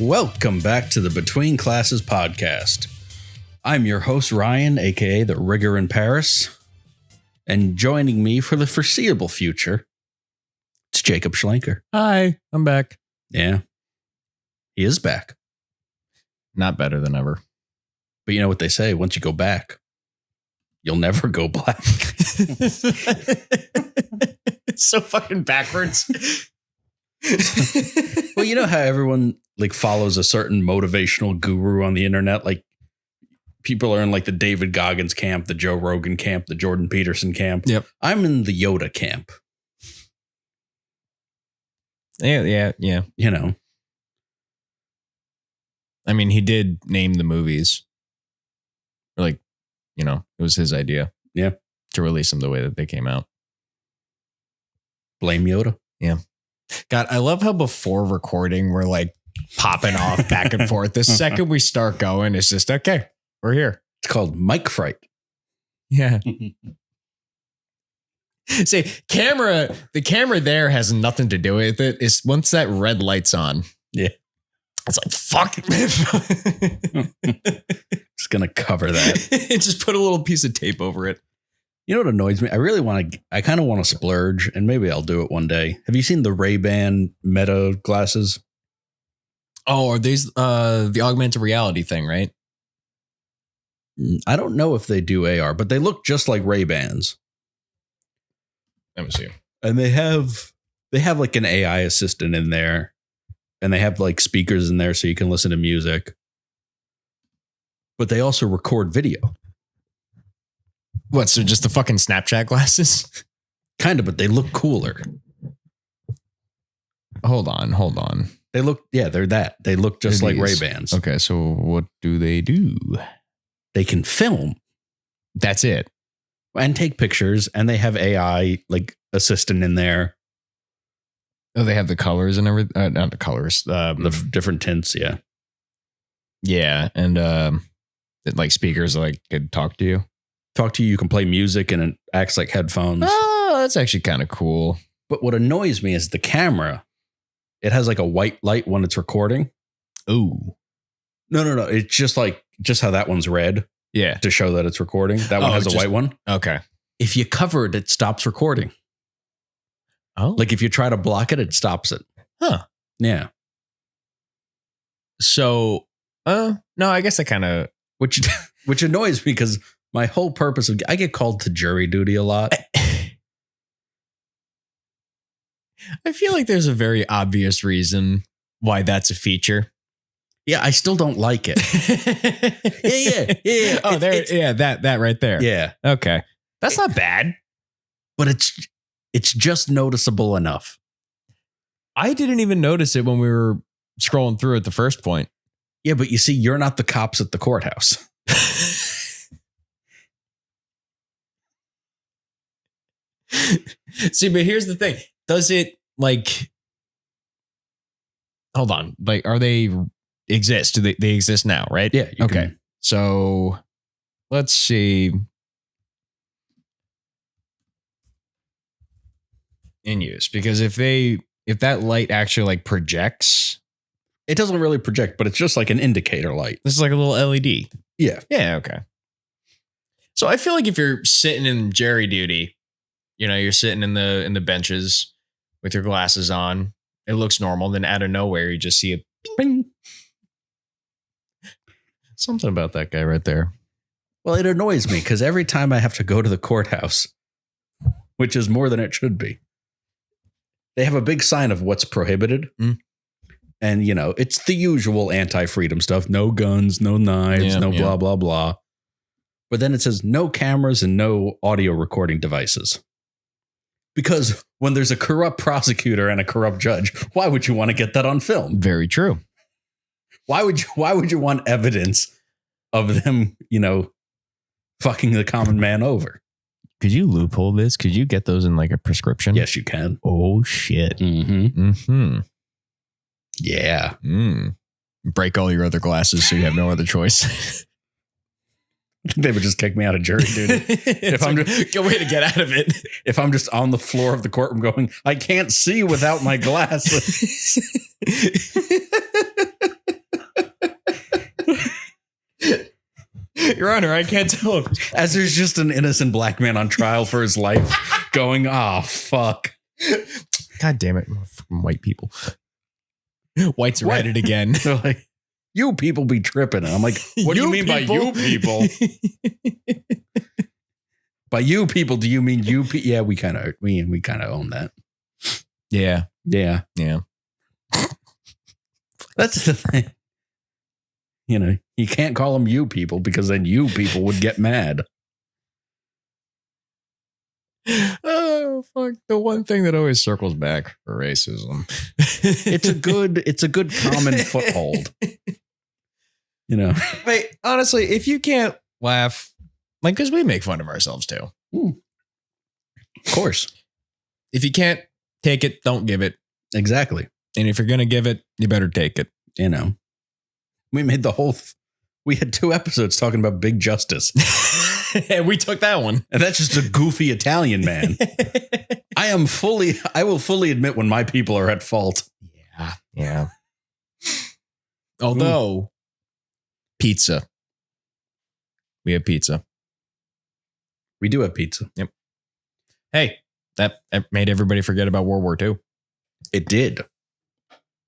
Welcome back to the Between Classes podcast. I'm your host, Ryan, aka the Rigger in Paris. And joining me for the foreseeable future, it's Jacob Schlenker. Hi, I'm back. Yeah, he is back. Not better than ever. But you know what they say, once you go back, you'll never go black. It's so fucking backwards. Well, you know how everyone like follows a certain motivational guru on the internet? Like people are in like the David Goggins camp, the Joe Rogan camp, the Jordan Peterson camp. Yep. I'm in the Yoda camp. Yeah. You know, I mean, he did name the movies. Or like, you know, it was his idea. Yeah. To release them the way that they came out. blame Yoda. Yeah. God, I love how before recording, we're like popping off back and forth. The second we start going, it's just, okay, we're here. It's called mic fright. Yeah. See, the camera there has nothing to do with it. It's once that red light's on. Yeah. It's like, fuck. Just going to cover that. Just put a little piece of tape over it. You know what annoys me? I kind of want to splurge, and maybe I'll do it one day. Have you seen the Ray-Ban Meta glasses? Oh, are these the augmented reality thing, right? I don't know if they do AR, but they look just like Ray-Bans. Let me see. And they have like an AI assistant in there, and they have like speakers in there so you can listen to music. But they also record video. What, so just the fucking Snapchat glasses? Kind of, but they look cooler. Hold on. They're that. They look just like Ray-Bans. Okay, so what do? They can film. That's it. And take pictures, and they have AI like assistant in there. Oh, they have the colors and everything. Not the colors. The different tints, yeah. Yeah, and like speakers like could talk to you. You can play music, and it acts like headphones. Oh, that's actually kind of cool. But what annoys me is the camera. It has like a white light when it's recording. Ooh. No. It's just how that one's red. Yeah. To show that it's recording. That one has a white one. Okay. If you cover it, it stops recording. Oh. Like if you try to block it, it stops it. Huh. Yeah. So, no, I guess I kind of... Which annoys me because my whole purpose of... I get called to jury duty a lot. I feel like there's a very obvious reason why that's a feature. Yeah, I still don't like it. Yeah. Oh, that right there. Yeah. Okay. That's not bad. But it's just noticeable enough. I didn't even notice it when we were scrolling through at the first point. Yeah, but you see, you're not the cops at the courthouse. See, but here's the thing. Does it like... Hold on. Like, are they... exist? Do they exist now, right? Yeah. Okay. So let's see. In use, because if that light actually like projects, it doesn't really project, but it's just like an indicator light. This is like a little LED. Yeah. Yeah. Okay. So I feel like if you're sitting in jury duty, you know, you're sitting in the benches with your glasses on, it looks normal. Then out of nowhere, you just see a bing. Something about that guy right there. Well, it annoys me because every time I have to go to the courthouse, which is more than it should be, they have a big sign of what's prohibited. Mm. And, you know, it's the usual anti-freedom stuff. No guns, no knives, blah, blah, blah. But then it says no cameras and no audio recording devices. Because when there's a corrupt prosecutor and a corrupt judge, why would you want to get that on film? Very true. Why would you want evidence of them, you know, fucking the common man over? Could you loophole this? Could you get those in like a prescription? Yes, you can. Oh, shit. Mm-hmm. Mm-hmm. Yeah. Break all your other glasses so you have no other choice. They would just kick me out of jury duty. If I'm just, a way to get out of it. If I'm just on the floor of the courtroom going, I can't see without my glasses. Your Honor, I can't tell if as there's just an innocent black man on trial for his life going, oh, fuck. God damn it. Fucking white people. Whites are at it again. They're like, you people be tripping. And I'm like, what do you mean by you people? By you people, do you mean you? Yeah, we kind of own that. Yeah. Yeah. Yeah. That's the thing. You know, you can't call them you people because then you people would get mad. Oh, fuck. The one thing that always circles back for racism. It's a good common foothold. You know. Wait, honestly, if you can't laugh, like, because we make fun of ourselves too. Of course. If you can't take it, don't give it. Exactly. And if you're going to give it, you better take it. You know. We made we had 2 episodes talking about Big Justice. And we took that one. And that's just a goofy Italian man. I will fully admit when my people are at fault. Yeah. Although, pizza. We have pizza. We do have pizza. Yep. Hey, that made everybody forget about World War II. It did.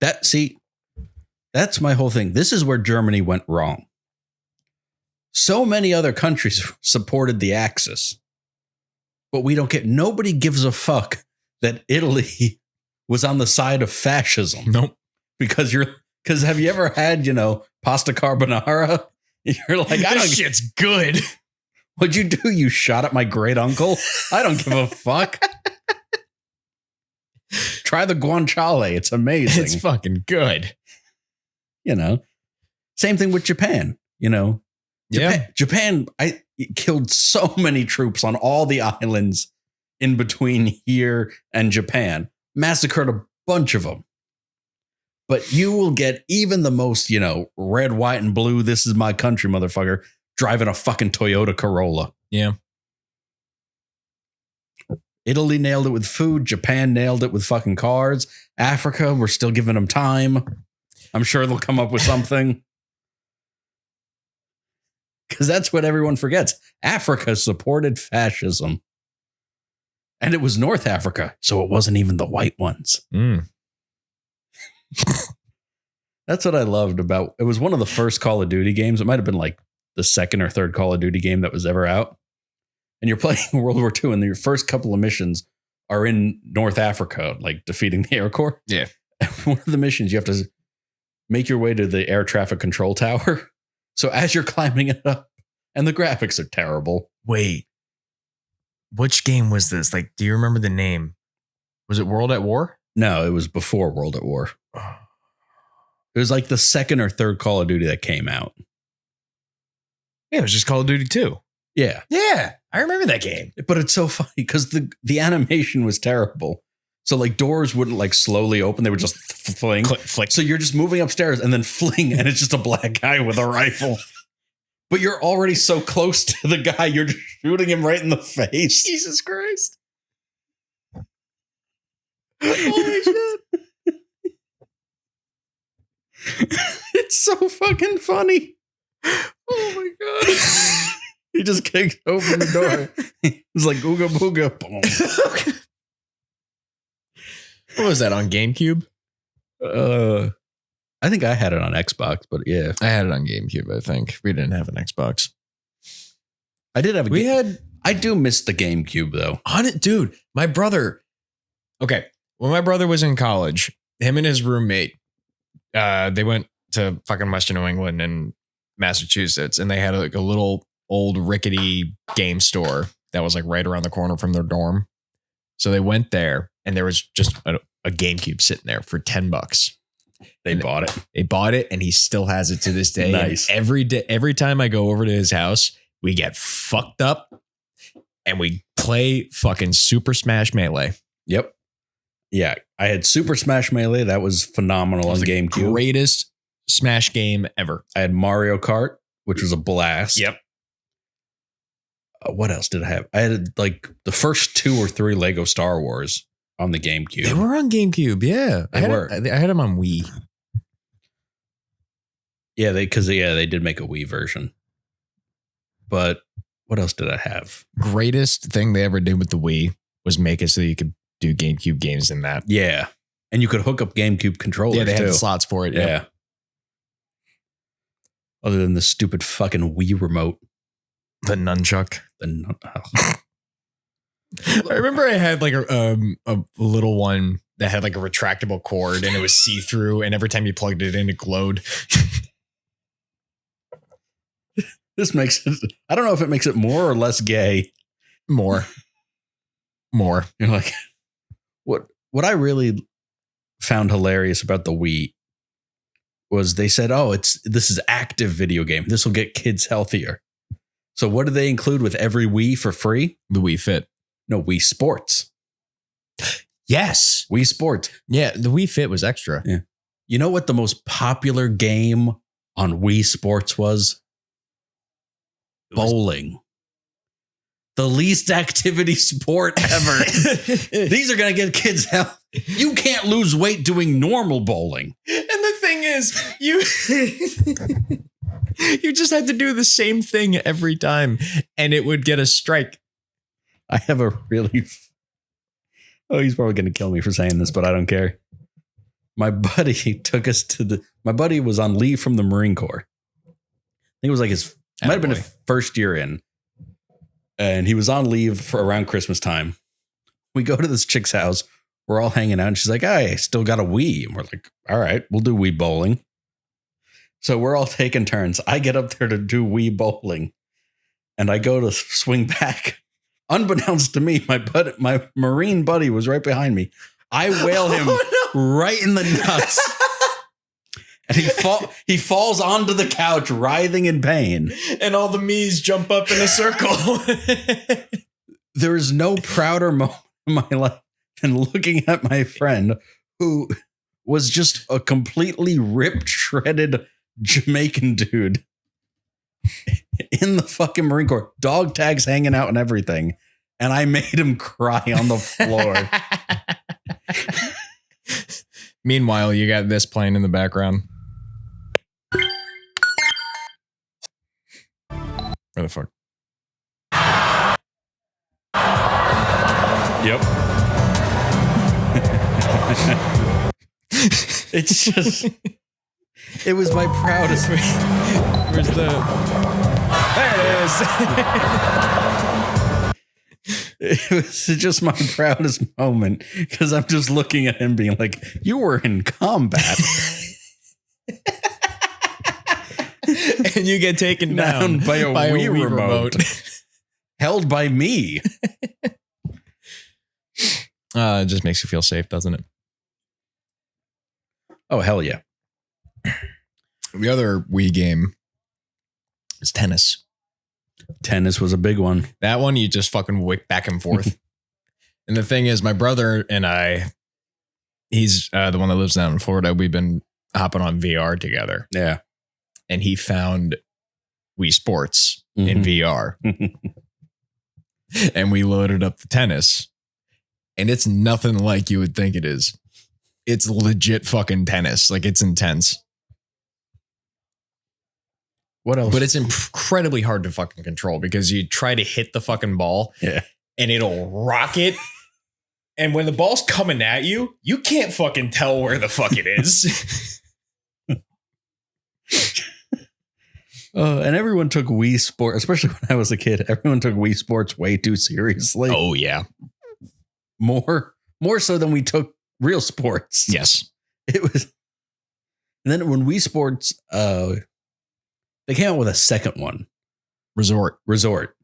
That's my whole thing. This is where Germany went wrong. So many other countries supported the Axis, but nobody gives a fuck that Italy was on the side of fascism. Nope. Because have you ever had, pasta carbonara? You're like, this shit's good. What'd you do? You shot at my great uncle? I don't give a fuck. Try the guanciale. It's amazing. It's fucking good. Same thing with Japan, Japan, killed so many troops on all the islands in between here and Japan, massacred a bunch of them. But you will get even the most, red, white, and blue, this is my country, motherfucker, driving a fucking Toyota Corolla. Yeah. Italy nailed it with food. Japan nailed it with fucking cars. Africa, we're still giving them time. I'm sure they'll come up with something. Because that's what everyone forgets. Africa supported fascism. And it was North Africa, so it wasn't even the white ones. That's what I loved about it. Was one of the first Call of Duty games. It might have been like the second or third Call of Duty game that was ever out. And you're playing World War II, and your first couple of missions are in North Africa, like defeating the Air Corps. Yeah. One of the missions, you have to make your way to the air traffic control tower. So as you're climbing it up, and the graphics are terrible. Wait, which game was this? Like, do you remember the name? Was it World at War? No, it was before World at War. It was like the second or third Call of Duty that came out. Yeah, it was just Call of Duty 2. Yeah. Yeah, I remember that game. But it's so funny because the animation was terrible. So like doors wouldn't like slowly open. They would just fling. Flick. So you're just moving upstairs and then fling. And it's just a black guy with a rifle. But you're already so close to the guy. You're just shooting him right in the face. Jesus Christ. Holy shit. It's so fucking funny. Oh my God. He just kicked open the door. It's like ooga booga. Boom. What was that on GameCube? I think I had it on Xbox, but yeah. I had it on GameCube, I think. We didn't have an Xbox. I did have I do miss the GameCube though. On it, dude. My brother. Okay. When my brother was in college, him and his roommate, they went to fucking Western New England and Massachusetts, and they had like a little old rickety game store that was like right around the corner from their dorm. So they went there, and there was just a GameCube sitting there for $10. They bought it. They bought it, and he still has it to this day. Nice. And every time I go over to his house, we get fucked up, and we play fucking Super Smash Melee. Yep. Yeah, I had Super Smash Melee. That was phenomenal on GameCube. Greatest Smash game ever. I had Mario Kart, which was a blast. Yep. What else did I have? I had like the first 2 or 3 Lego Star Wars on the GameCube. They were on GameCube, yeah. They were. I had them on Wii. Yeah, they did make a Wii version. But what else did I have? Greatest thing they ever did with the Wii was make it so you could do GameCube games in that. Yeah. And you could hook up GameCube controllers. Yeah, they had too. the slots for it. Yeah. Other than the stupid fucking Wii remote. The nunchuck. I remember I had like a little one that had like a retractable cord and it was see-through, and every time you plugged it in, it glowed. This makes it, I don't know if it makes it more or less gay. More. You're like, what I really found hilarious about the Wii was they said, oh, this is active video game. This will get kids healthier. So what do they include with every Wii for free? The Wii Fit. No, Wii Sports. Yes. Wii Sports. Yeah, the Wii Fit was extra. Yeah. You know what the most popular game on Wii Sports was? Bowling. The least activity sport ever. These are going to get kids health. You can't lose weight doing normal bowling. And the thing is, you just had to do the same thing every time and it would get a strike. I have a really... Oh, he's probably going to kill me for saying this, but I don't care. My buddy took us to my buddy was on leave from the Marine Corps. I think it was like might have been his first year in. And he was on leave for around Christmas time. We go to this chick's house. We're all hanging out. And she's like, I still got a Wii. And we're like, all right, we'll do Wii bowling. So we're all taking turns. I get up there to do Wii bowling. And I go to swing back. Unbeknownst to me, my Marine buddy was right behind me. I wail him right in the nuts. And he falls onto the couch, writhing in pain. And all the me's jump up in a circle. There is no prouder moment in my life than looking at my friend who was just a completely ripped, shredded Jamaican dude in the fucking Marine Corps. Dog tags hanging out and everything. And I made him cry on the floor. Meanwhile, you got this playing in the background. Where the fuck? Yep. It's just... It was my proudest... Where's the... There it is. It was just my proudest moment because I'm just looking at him being like, you were in combat. And you get taken down by a Wii remote. Held by me. It just makes you feel safe, doesn't it? Oh, hell yeah. The other Wii game is tennis. Tennis was a big one. That one, you just fucking wick back and forth. And the thing is, my brother and I, he's the one that lives down in Florida. We've been hopping on VR together. Yeah. And he found Wii Sports in VR. And we loaded up the tennis. And it's nothing like you would think it is. It's legit fucking tennis. Like, it's intense. What else? But it's incredibly hard to fucking control because you try to hit the fucking ball and it'll rocket. And when the ball's coming at you, you can't fucking tell where the fuck it is. And everyone took Wii Sports, especially when I was a kid, everyone took Wii Sports way too seriously. Oh, yeah. More so than we took real sports. Yes. It was. And then when Wii Sports, they came out with a second one. Resort.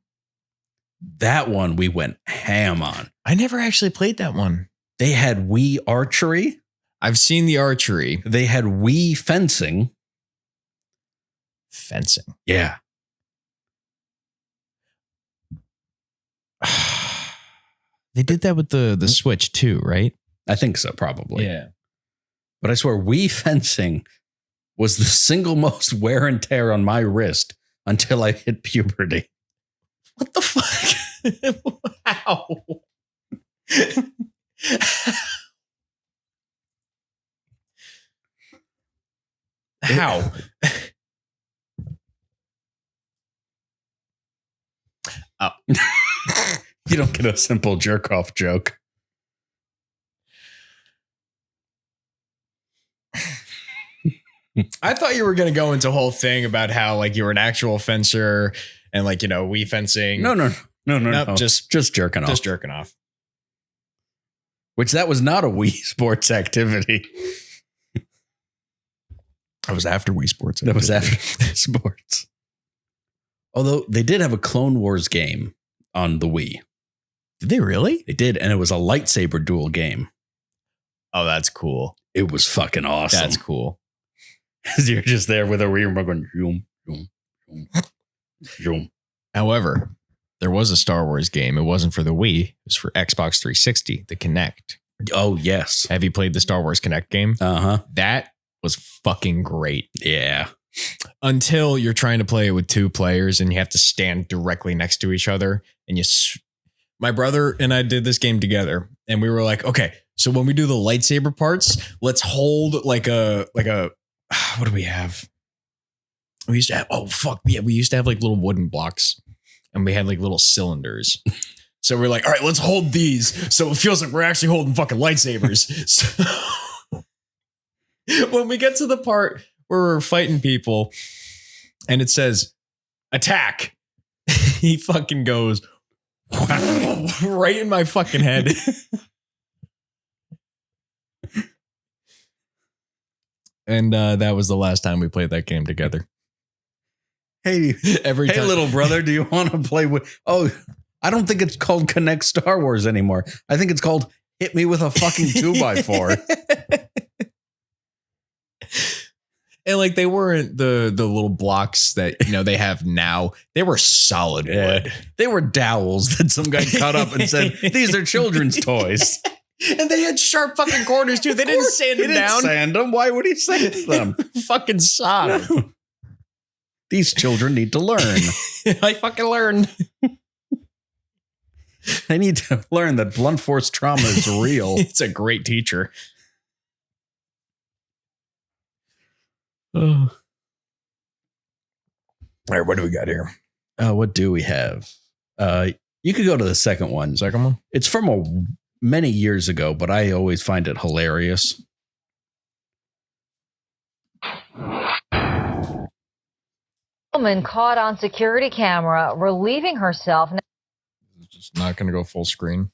That one we went ham on. I never actually played that one. They had Wii Archery. I've seen the archery. They had Wii Fencing. Yeah. They did that with the Switch too, right? I think so, probably. Yeah. But I swear Wii Fencing was the single most wear and tear on my wrist until I hit puberty. What the fuck? How? How? Oh. You don't get a simple jerk off joke. I thought you were going to go into a whole thing about how like you were an actual fencer and like, Wii fencing. No. Just jerking off. Just jerking off. Which that was not a Wii Sports activity. That was after Wii Sports. That was after Wii Sports. Although they did have a Clone Wars game on the Wii. Did they really? They did, and it was a lightsaber duel game. Oh, that's cool. It was fucking awesome. That's cool. You're just there with a Wii remote going, zoom, zoom, zoom, zoom. However, there was a Star Wars game. It wasn't for the Wii. It was for Xbox 360, the Kinect. Oh, yes. Have you played the Star Wars Kinect game? Uh-huh. That was fucking great. Yeah. Until you're trying to play it with 2 players and you have to stand directly next to each other. And my brother and I did this game together. And we were like, okay, so when we do the lightsaber parts, let's hold like a what do we have? We used to have, we used to have like little wooden blocks and we had like little cylinders. So we're like, all right, let's hold these. So it feels like we're actually holding fucking lightsabers. So when we get to the part where we're fighting people and it says attack, he fucking goes right in my fucking head. And that was the last time we played that game together. Hey, every time. Little brother, do you want to play with? Oh, I don't think it's called Connect Star Wars anymore. I think it's called Hit Me with a fucking 2x4. And like they weren't the little blocks that they have now. They were solid wood. They were dowels that some guy cut up and said, "These are children's toys." And they had sharp fucking corners too. They didn't sand them down. Sand them. Why would he sand them? Fucking sod. These children need to learn. I fucking learned. They need to learn that blunt force trauma is real. It's a great teacher. Oh. All right, what do we got here? What do we have? You could go to the second one. Second one? It's from many years ago, but I always find it hilarious. Woman caught on security camera relieving herself. It's just not going to go full screen.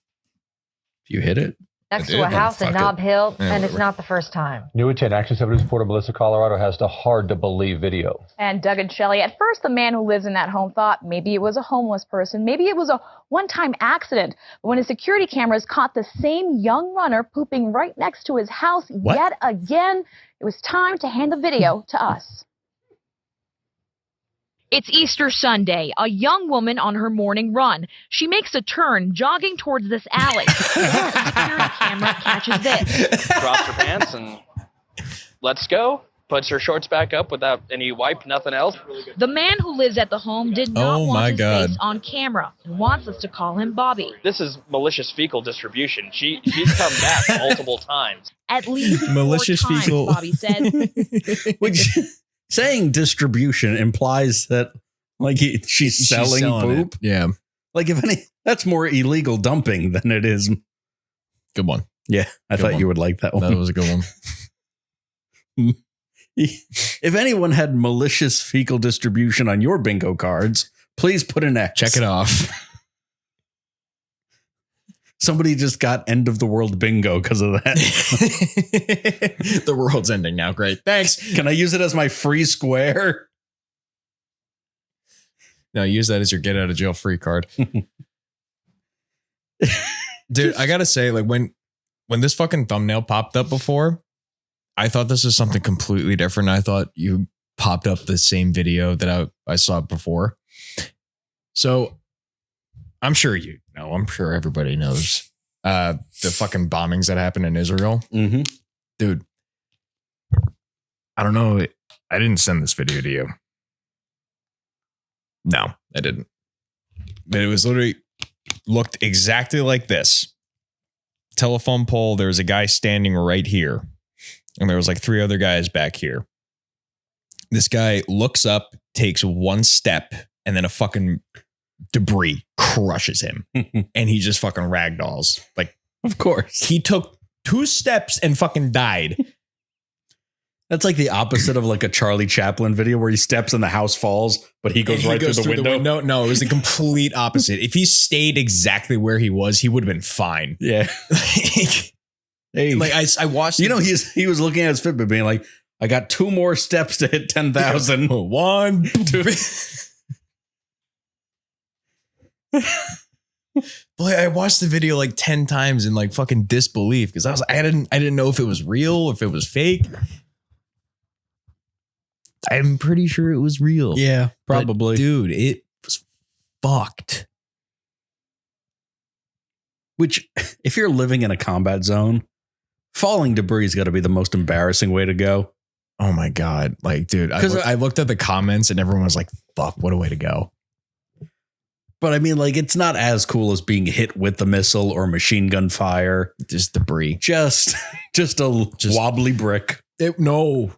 If you hit it. Next to a house in Nob Hill, and it's not the first time. New at 10, Action 7 News Reporter Melissa Colorado has the hard-to-believe video. And Doug and Shelley, at first the man who lives in that home thought maybe it was a homeless person, maybe it was a one-time accident. But when his security cameras caught the same young runner pooping right next to his house yet again, it was time to hand the video to us. It's Easter Sunday, a young woman on her morning run. She makes a turn, jogging towards this alley. The security camera catches this. Drops her pants and lets go. Puts her shorts back up without any wipe, nothing else. The man who lives at the home did not want his face on camera and wants us to call him Bobby. This is malicious fecal distribution. She's come back multiple times. At least malicious 4 times, fecal. Bobby said. Which saying distribution implies that like she's selling poop. It. Yeah. Like if any, that's more illegal dumping than it is. Good one. Yeah. I thought you would like that one. That was a good one. If anyone had malicious fecal distribution on your bingo cards, please put an X. Check it off. Somebody just got end of the world bingo because of that. The world's ending now. Great. Thanks. Can I use it as my free square? No, use that as your get out of jail free card. Dude, I gotta say, like when this fucking thumbnail popped up before, I thought this was something completely different. I thought you popped up the same video that I saw before. So I'm sure you know, I'm sure everybody knows the fucking bombings that happened in Israel. Mm-hmm. Dude, I don't know. I didn't send this video to you. No, I didn't. But it was literally looked exactly like this. Telephone pole. There was a guy standing right here. And there was like 3 other guys back here. This guy looks up, takes one step, and then a fucking debris crushes him and he just fucking ragdolls. Like, of course. he took 2 steps and fucking died. That's like the opposite of like a Charlie Chaplin video where he steps and the house falls, but he goes right through the window. No, it was the complete opposite. If he stayed exactly where he was, he would have been fine. Yeah. Hey, like I watched. You know, he was looking at his Fitbit being like, I got 2 more steps to hit 10,000. 1, 2. Boy, I watched the video like 10 times in like fucking disbelief because I didn't know if it was real, if it was fake. I'm pretty sure it was real. Yeah, probably. But, dude, it was fucked. Which, if you're living in a combat zone, falling debris has got to be the most embarrassing way to go. Oh my God. Like, dude, I looked at the comments and everyone was like, fuck, what a way to go. But I mean, like, it's not as cool as being hit with the missile or machine gun fire. Just debris. Just a wobbly brick. No.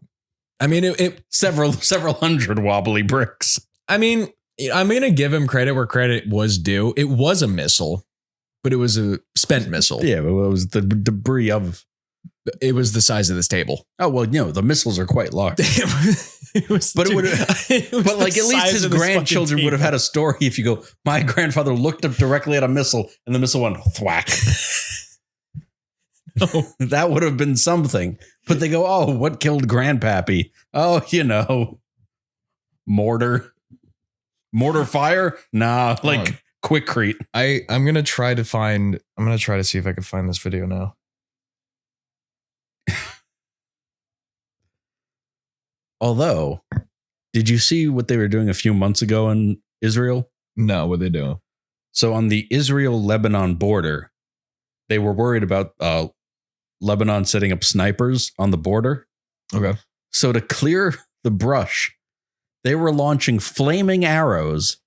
I mean, it several hundred wobbly bricks. I mean, I'm going to give him credit where credit was due. It was a missile, but it was a spent missile. Yeah, but it was the debris of. It was the size of this table. Oh, well, the missiles are quite large. It was, but like at least his grandchildren would have had a story if you go, my grandfather looked up directly at a missile and the missile went thwack. No, that would have been something. But they go, oh, what killed Grandpappy? Oh, mortar fire? Nah, like Quikrete. I'm going to try to see if I can find this video now. Although, did you see what they were doing a few months ago in Israel? No, what they doing? So on the Israel-Lebanon border, they were worried about Lebanon setting up snipers on the border. Okay. So to clear the brush, they were launching flaming arrows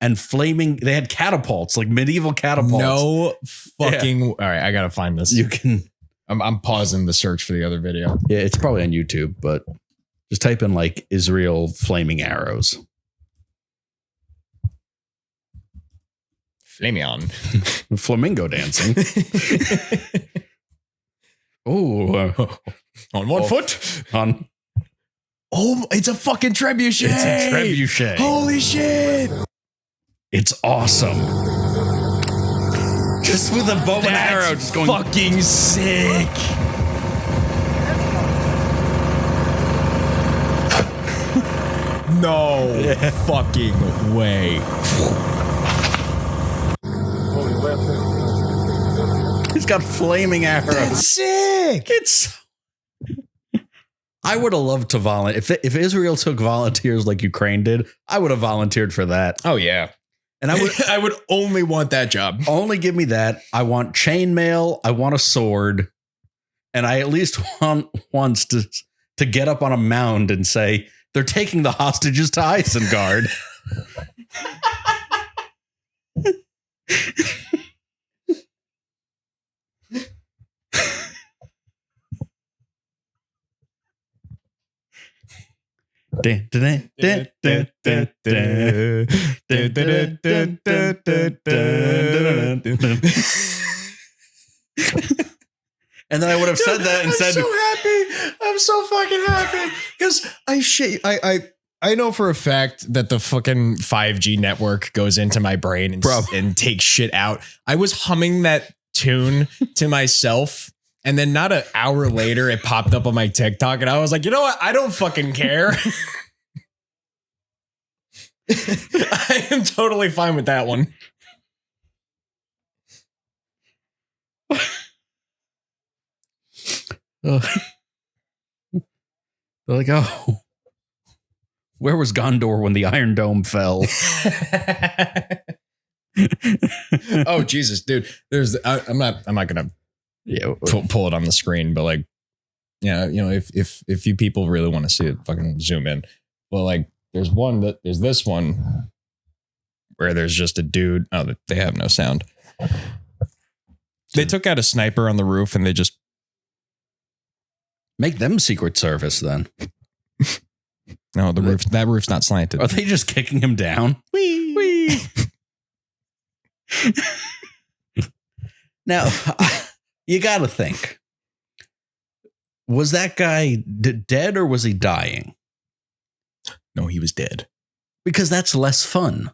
and they had catapults, like medieval catapults. No fucking. Yeah. All right, I got to find this. You can. I'm pausing the search for the other video. Yeah, it's probably on YouTube, but just type in like Israel flaming arrows. Flamion. Flamingo dancing. Oh, on one foot. On. Oh, it's a fucking trebuchet. It's a trebuchet. Holy shit. It's awesome. Just with a bow and arrow, just going fucking sick. No fucking way. He's got flaming arrows. That's sick. I would have loved to volunteer. If Israel took volunteers like Ukraine did, I would have volunteered for that. Oh yeah. And I would only want that job. Only give me that. I want chainmail. I want a sword. And I at least want once to get up on a mound and say, they're taking the hostages to Isengard. And then I would have said that and said, I'm so happy. I'm so fucking happy. Because I know for a fact that the fucking 5G network goes into my brain and takes shit out. I was humming that tune to myself. And then not an hour later, it popped up on my TikTok. And I was like, you know what? I don't fucking care. I am totally fine with that one. They're like, oh, where was Gondor when the Iron Dome fell? Oh, Jesus, dude. I'm not going to pull it on the screen, but like, if you people really want to see it, fucking zoom in. Well, like, there's this one where there's just a dude. Oh, they have no sound. They took out a sniper on the roof and they just make them Secret Service then. No, that roof's not slanted. Are they just kicking him down? Wee. Now, you got to think. Was that guy dead or was he dying? No, he was dead. Because that's less fun.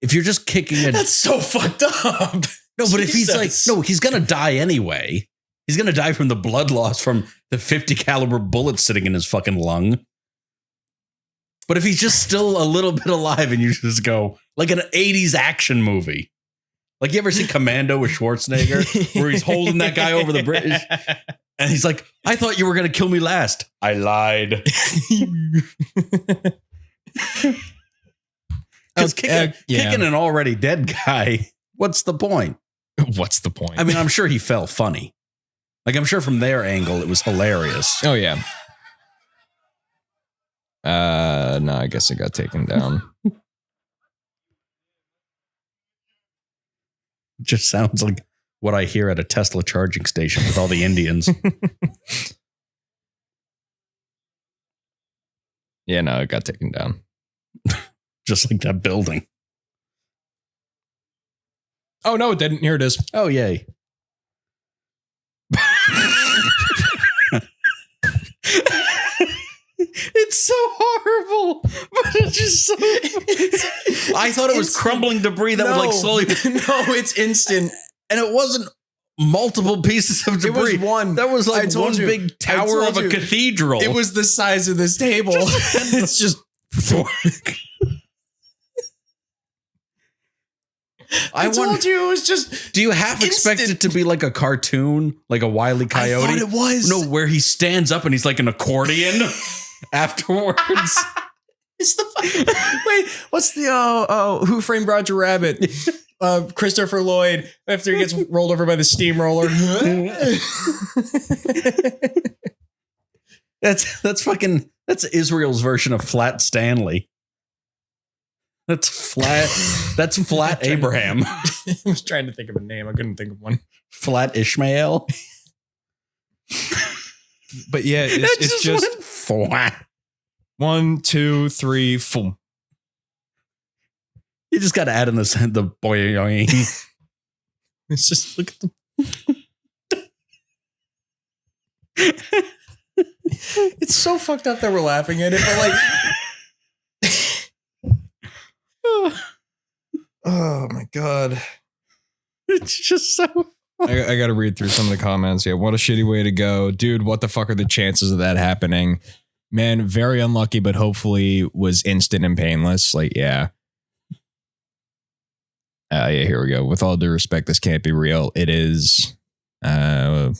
If you're just kicking it. That's so fucked up. No, but if he's like, no, he's going to die anyway. He's going to die from the blood loss from the 50 caliber bullet sitting in his fucking lung. But if he's just still a little bit alive and you just go like an 80s action movie. Like you ever see Commando with Schwarzenegger where he's holding that guy over the bridge and he's like, I thought you were going to kill me last. I lied. Because kicking an already dead guy, what's the point? What's the point? I mean, I'm sure he felt funny. Like, I'm sure from their angle, it was hilarious. Oh, yeah. No, I guess it got taken down. Just sounds like what I hear at a Tesla charging station with all the Indians. Yeah, no, it got taken down. Just like that building. Oh, no, it didn't. Here it is. Oh, yay. It's so horrible, but it's just so. I thought it was instant. Crumbling debris that would like slowly. No, it's instant, and it wasn't multiple pieces of debris. It was one. That was like one big tower of a cathedral. It was the size of this table. It's just. I told you it was just. Do you half expect it to be like a cartoon, like a Wile E. Coyote? I thought it was. No, where he stands up and he's like an accordion afterwards. It's the fucking. Wait, what's the Who Framed Roger Rabbit? Christopher Lloyd after he gets rolled over by the steamroller. That's Israel's version of Flat Stanley. That's Flat Abraham. I was trying to think of a name. I couldn't think of one. Flat Ishmael. But yeah, it's just flat. 1, 2, 4. You just got to add in the boing. It's just look at the. It's so fucked up that we're laughing at it, but like. Oh my god. It's just so I gotta read through some of the comments. Yeah, what a shitty way to go. Dude, what the fuck are the chances of that happening? Man, very unlucky, but hopefully was instant and painless. Like, yeah. Yeah, here we go. With all due respect, this can't be real. It is. Yeah,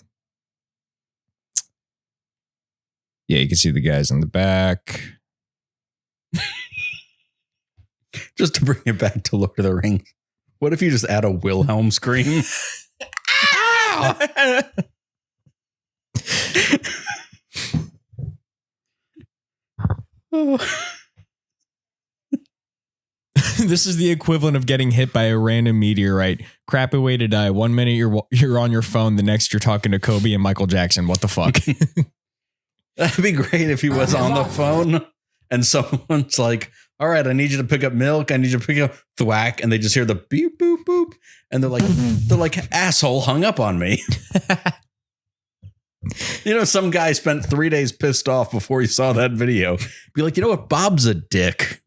you can see the guys in the back. Just to bring it back to Lord of the Rings, what if you just add a Wilhelm scream? Ow! This is the equivalent of getting hit by a random meteorite. Crappy way to die. 1 minute you're on your phone, the next you're talking to Kobe and Michael Jackson. What the fuck? That'd be great if he was on the phone and someone's like, all right, I need you to pick up milk. I need you to pick up thwack. And they just hear the beep, boop, boop. And they're like, asshole hung up on me. You know, some guy spent 3 days pissed off before he saw that video. Be like, you know what? Bob's a dick.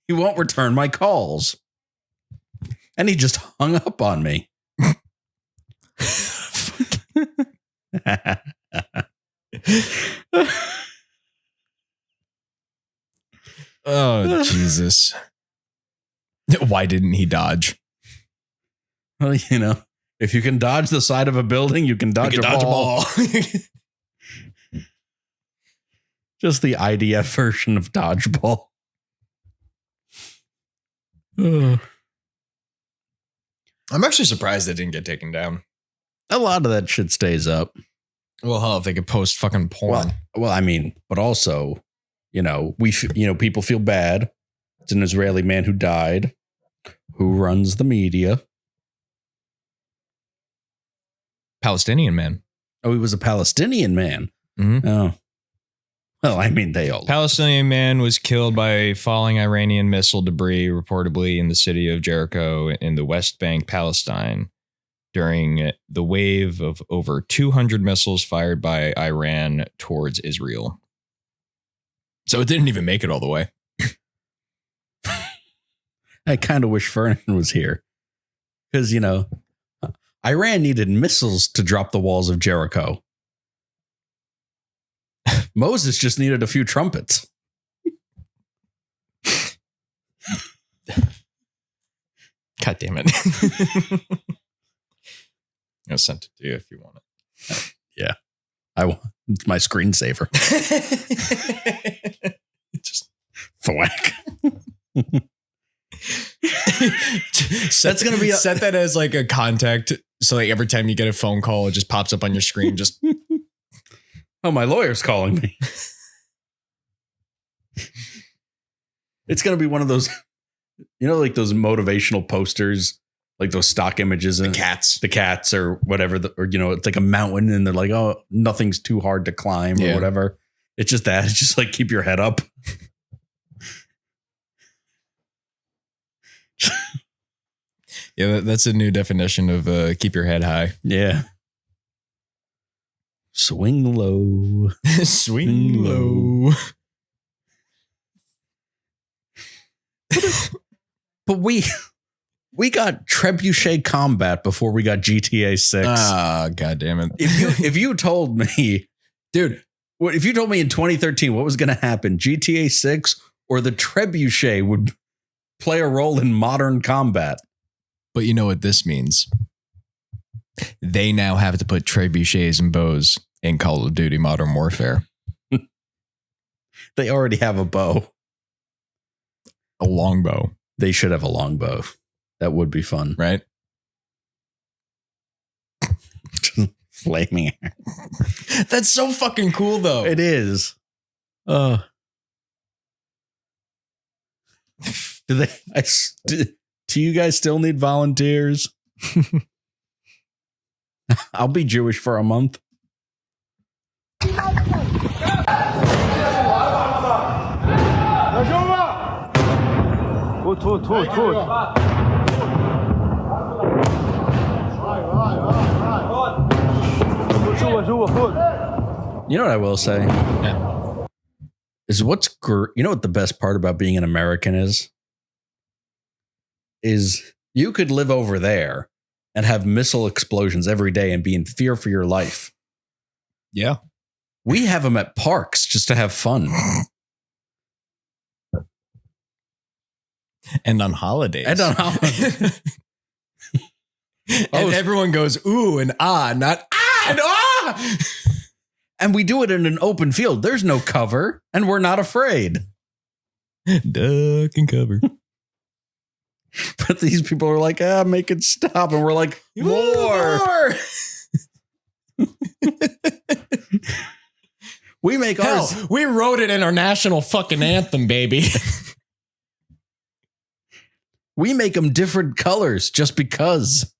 He won't return my calls. And he just hung up on me. Oh, Jesus. Why didn't he dodge? Well, you know, if you can dodge the side of a building, you can dodge a ball. Just the IDF version of dodgeball. I'm actually surprised it didn't get taken down. A lot of that shit stays up. Well, hell, if they could post fucking porn. Well, I mean, but also, you know, people feel bad. It's an Israeli man who died. Who runs the media? Palestinian man. Oh, he was a Palestinian man. Mm-hmm. Oh. Well, I mean, they all. Palestinian man was killed by falling Iranian missile debris, reportedly in the city of Jericho in the West Bank, Palestine, during the wave of over 200 missiles fired by Iran towards Israel. So it didn't even make it all the way. I kind of wish Fernan was here because, Iran needed missiles to drop the walls of Jericho. Moses just needed a few trumpets. God damn it. I'll send it to you if you want it. Yeah. It's my screensaver. Just thwack. That's going to be set that as like a contact. So like every time you get a phone call, it just pops up on your screen. Just oh, my lawyer's calling me. It's going to be one of those, like those motivational posters, like those stock images and the cats or whatever, it's like a mountain and they're like, oh, nothing's too hard to climb or whatever. It's just that. It's just like, keep your head up. Yeah, that's a new definition of keep your head high. Yeah. Swing low. Swing low. But we got Trebuchet Combat before we got GTA 6. Ah, God damn it. If you told me, dude, if you told me in 2013 what was going to happen, GTA 6 or the Trebuchet would play a role in modern combat. But you know what this means? They now have to put trebuchets and bows in Call of Duty Modern Warfare. They already have a bow. A longbow. They should have a longbow. That would be fun. Right? Flaming. That's so fucking cool, though. It is. Do you guys still need volunteers? I'll be Jewish for a month. You know what I will say? Yeah. Is what the best part about being an American is you could live over there and have missile explosions every day and be in fear for your life. Yeah. We have them at parks just to have fun. And on holidays. And everyone goes, ooh, and ah, not ah, and ah. And we do it in an open field. There's no cover, and we're not afraid. Duck and cover. But these people are like, make it stop. And we're like, more. We make ours. We wrote it in our national fucking anthem, baby. We make them different colors just because.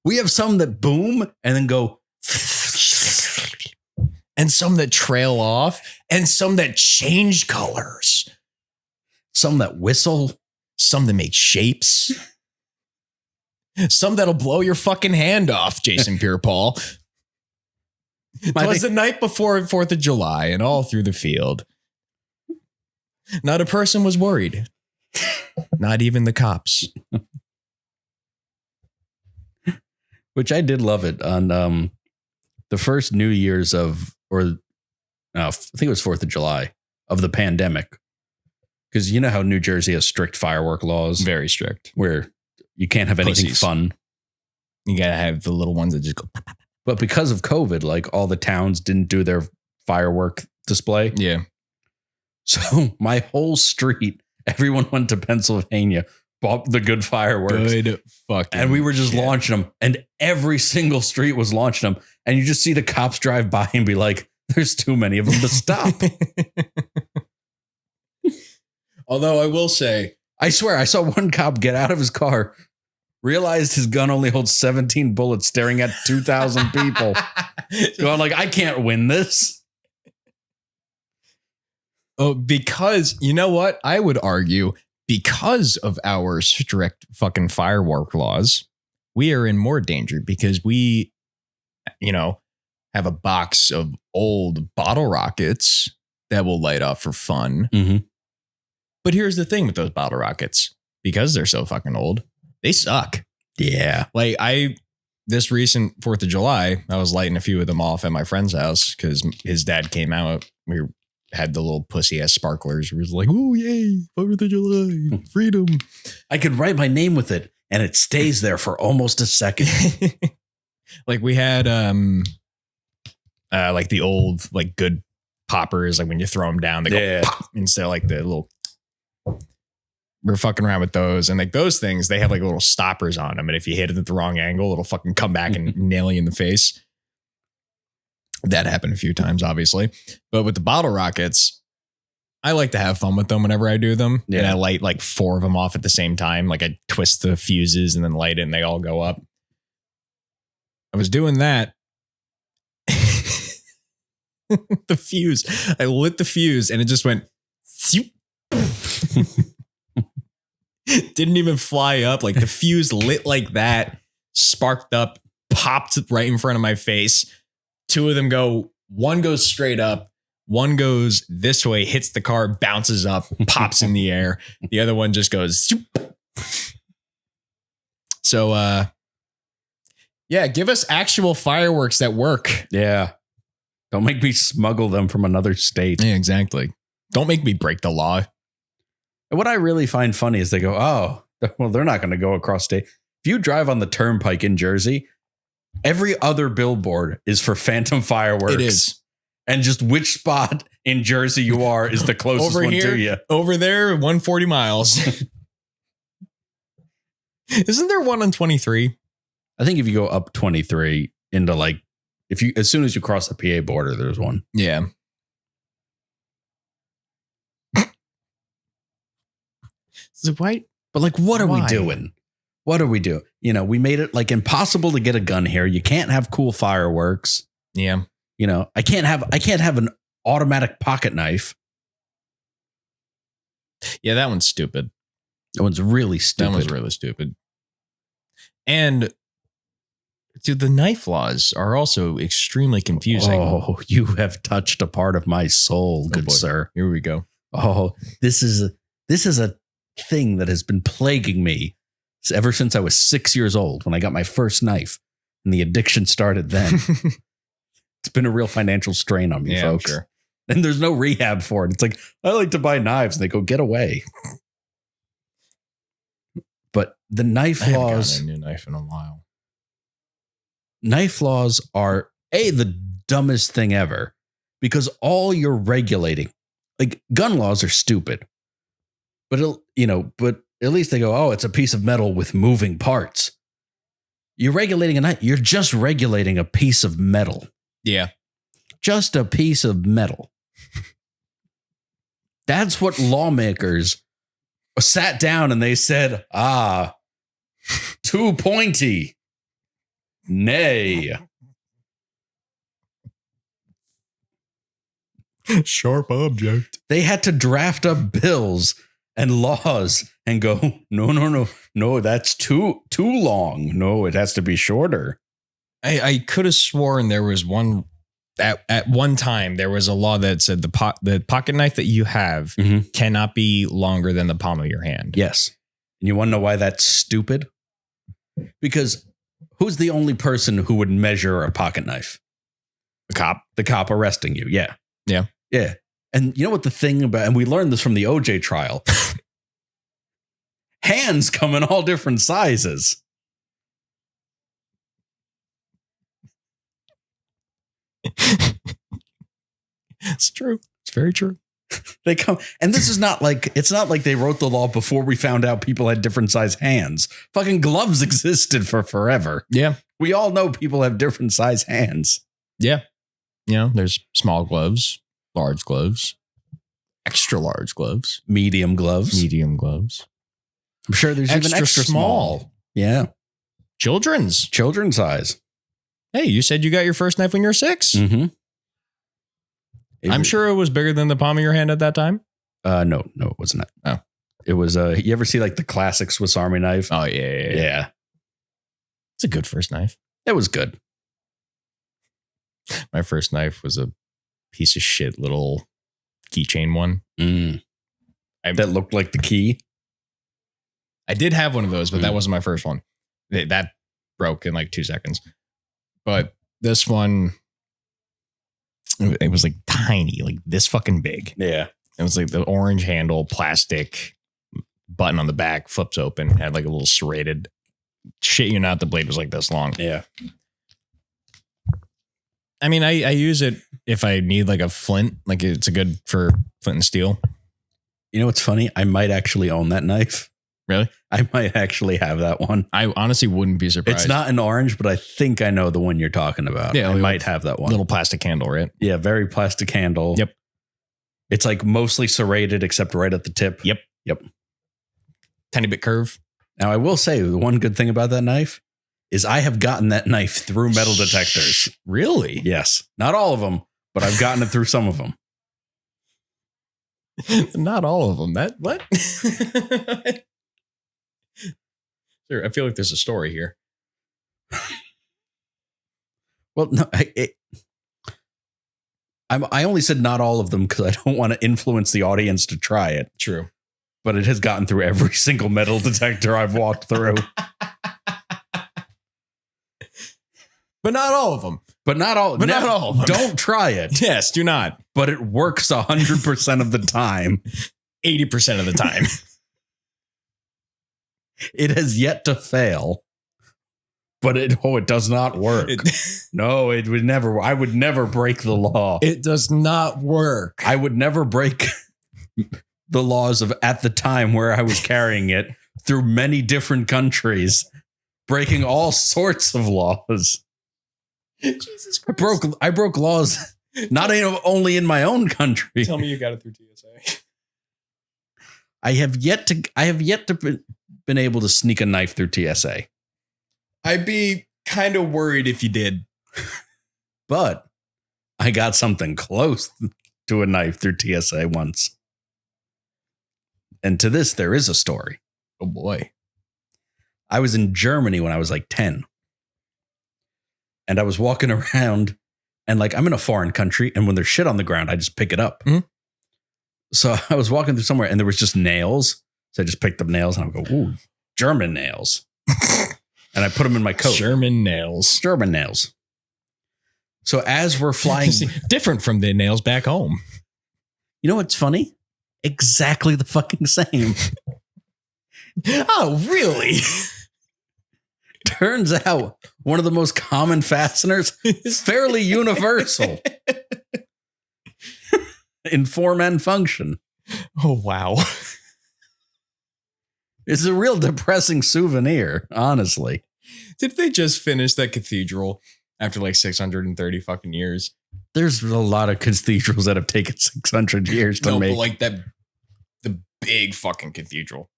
We have some that boom and then go. And some that trail off. And some that change colors. Some that whistle. Some that make shapes. Some that'll blow your fucking hand off, Jason Pierre-Paul. It was the night before 4th of July and all through the field. Not a person was worried. Not even the cops. Which I did love it on the first New Year's I think it was 4th of July of the pandemic. Because you know how New Jersey has strict firework laws? Very strict. Where you can't have anything fun. You got to have the little ones that just go. But because of COVID, like all the towns didn't do their firework display. Yeah. So my whole street, everyone went to Pennsylvania, bought the good fireworks. Good fucking. And we were just launching them. And every single street was launching them. And you just see the cops drive by and be like, there's too many of them to stop. Although I will say, I swear, I saw one cop get out of his car, realized his gun only holds 17 bullets, staring at 2,000 people. Going like, I can't win this. Oh, because you know what? I would argue because of our strict fucking firework laws, we are in more danger because we, have a box of old bottle rockets that will light up for fun. Mm-hmm. But here's the thing with those bottle rockets, because they're so fucking old, they suck. Yeah. Like this recent 4th of July, I was lighting a few of them off at my friend's house because his dad came out. We had the little pussy ass sparklers. We was like, oh, yay, 4th of July, freedom. I could write my name with it and it stays there for almost a second. Like we had like the old, like good poppers, like when you throw them down, they go pop instead of like the little. We're fucking around with those, and like those things, they have like little stoppers on them, and if you hit it at the wrong angle, it'll fucking come back and nail you in the face. That happened a few times, obviously, but with the bottle rockets, I like to have fun with them whenever I do them. Yeah. And I light like 4 of them off at the same time. Like I twist the fuses and then light it, and they all go up. I was doing that. The fuse. I lit the fuse, and it just went. Didn't even fly up. Like the fuse lit like that, sparked up, popped right in front of my face. 2 of them go, one goes straight up, one goes this way, hits the car, bounces up, pops in the air. The other one just goes. So, yeah, give us actual fireworks that work. Yeah. Don't make me smuggle them from another state. Yeah, exactly. Don't make me break the law. And what I really find funny is they go, oh, well, they're not going to go across state. If you drive on the turnpike in Jersey, every other billboard is for phantom fireworks. It is. And just which spot in Jersey you are is the closest one to you. Over there, 140 miles. Isn't there one on 23? I think if you go up 23 into like, as soon as you cross the PA border, there's one. Yeah. So why? But like, what are we doing? What are we doing? We made it like impossible to get a gun here. You can't have cool fireworks. Yeah. I can't have an automatic pocket knife. Yeah, that one's stupid. That one's really stupid. That one's really stupid. And dude, the knife laws are also extremely confusing. Oh, you have touched a part of my soul, good sir. Here we go. Oh, this is a thing that has been plaguing me ever since I was 6 years old when I got my first knife, and the addiction started then. It's been a real financial strain on me, folks. Sure. And there's no rehab for it. It's like, I like to buy knives, and they go, get away. But the knife laws. I haven't gotten a new knife in a while. Knife laws are the dumbest thing ever, because all you're regulating, like gun laws are stupid, but at least they go, oh, it's a piece of metal with moving parts. You're regulating a knife. You're just regulating a piece of metal. Yeah. Just a piece of metal. That's what lawmakers sat down and they said, too pointy. Nay. Sharp object. They had to draft up bills and laws and go, no, that's too long. No, it has to be shorter. I could have sworn there was one at one time there was a law that said the pocket knife that you have cannot be longer than the palm of your hand. Yes. And you want to know why that's stupid? Because who's the only person who would measure a pocket knife? The cop. The cop arresting you. Yeah. Yeah. Yeah. And you know what the thing about, and we learned this from the OJ trial, hands come in all different sizes. It's true. It's very true. They come, and this is not like, it's not like they wrote the law before we found out people had different size hands. Fucking gloves existed for forever. Yeah. We all know people have different size hands. Yeah. There's small gloves, large gloves, extra large gloves, medium gloves. I'm sure there's even extra small. Yeah. Children's size. Hey, you said you got your first knife when you were 6? Mm-hmm. I'm sure it was bigger than the palm of your hand at that time. No, it wasn't. Oh. It was, you ever see like the classic Swiss Army knife? Oh, yeah. It's a good first knife. It was good. My first knife was a piece of shit little keychain one. That looked like the key. I did have one of those, but that wasn't my first one. That broke in like 2 seconds. But this one, it was like tiny, like this fucking big. Yeah. It was like the orange handle, plastic button on the back, flips open, had like a little serrated. Shit you not, the blade was like this long. Yeah. I mean, I use it if I need like a flint, like it's a good for flint and steel. You know what's funny? I might actually own that knife. Really? I might actually have that one. I honestly wouldn't be surprised. It's not an orange, but I think I know the one you're talking about. Yeah, I like might have that one. Little plastic handle, right? Yeah, very plastic handle. Yep. It's like mostly serrated except right at the tip. Yep. Tiny bit curve. Now, I will say the one good thing about that knife is I have gotten that knife through metal detectors. Really? Yes. Not all of them, but I've gotten it through some of them. Not all of them. That what? Sure, I feel like there's a story here. Well, no, I only said not all of them because I don't want to influence the audience to try it. True. But it has gotten through every single metal detector I've walked through. But not all of them. But not all. But not all of them. Don't try it. Yes, do not. But it works 100% of the time. 80% of the time. It has yet to fail. But it does not work. No, it would never. I would never break the law. It does not work. I would never break the laws of at the time where I was carrying it through many different countries, breaking all sorts of laws. Jesus Christ. I broke laws not only in my own country. Tell me you got it through TSA. I have yet to been able to sneak a knife through TSA. I'd be kind of worried if you did. But I got something close to a knife through TSA once. And to this, there is a story. Oh boy. I was in Germany when I was like 10. And I was walking around and like I'm in a foreign country. And when there's shit on the ground, I just pick it up. Mm-hmm. So I was walking through somewhere and there was just nails. So I just picked up nails and I go, ooh, German nails. And I put them in my coat. German nails. German nails. So as we're flying. Different from the nails back home. You know what's funny? Exactly the fucking same. Oh, really? Turns out one of the most common fasteners is fairly universal in form and function. Oh, wow. It's a real depressing souvenir, honestly. Did they just finish that cathedral after like 630 fucking years? There's a lot of cathedrals that have taken 600 years to make. But like the big fucking cathedral.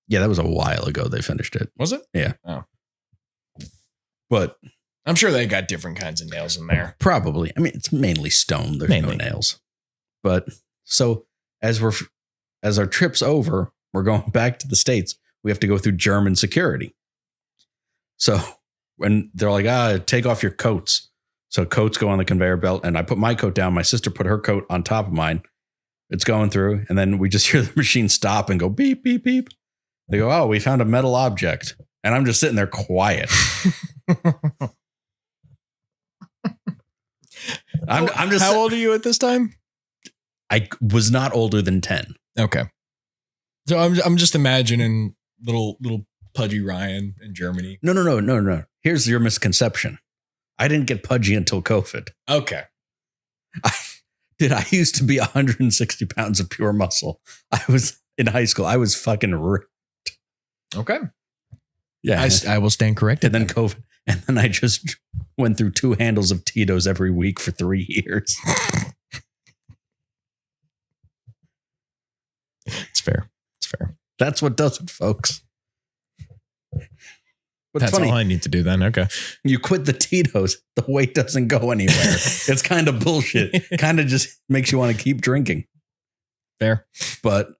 Yeah, that was a while ago they finished it. Was it? Yeah. Oh. But I'm sure they got different kinds of nails in there. probably. I mean, it's mainly stone. There's no nails. But so as our trip's over, we're going back to the States. We have to go through German security. So when they're like, take off your coats. So coats go on the conveyor belt and I put my coat down. My sister put her coat on top of mine. It's going through. And then we just hear the machine stop and go beep, beep, beep. They go, oh, we found a metal object. And I'm just sitting there quiet. I'm just. How old are you at this time? I was not older than 10. Okay. So I'm just imagining little pudgy Ryan in Germany. No. Here's your misconception. I didn't get pudgy until COVID. Okay. I used to be 160 pounds of pure muscle. I was in high school. I was fucking ripped. Okay. Yeah. I will stand corrected. And then COVID. And then I just went through 2 handles of Tito's every week for 3 years. It's fair. It's fair. That's what does it, folks. But That's funny, all I need to do then. Okay. you quit the Tito's, the weight doesn't go anywhere. It's kind of bullshit. Kind of just makes you want to keep drinking. Fair. But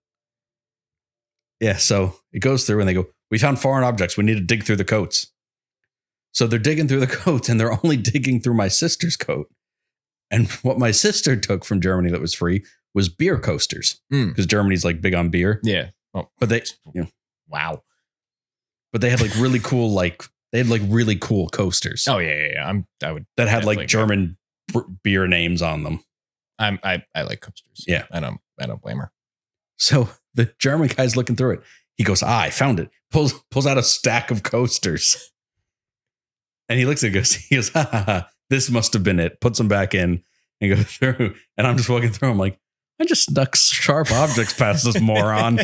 yeah, so it goes through and they go, we found foreign objects. We need to dig through the coats. So they're digging through the coats and they're only digging through my sister's coat. And what my sister took from Germany that was free was beer coasters, because Germany's like big on beer. Yeah. Oh, But they, you know, wow. but they had like really cool, really cool coasters. Oh yeah. I would that had definitely like German beer names on them. I like coasters. Yeah. I don't blame her. So the German guy's looking through it. He goes, I found it. Pulls out a stack of coasters. And he looks at it, he goes, ha ha ha, this must have been it. Puts them back in and goes through. And I'm just walking through. I'm like, I just snuck sharp objects past this moron.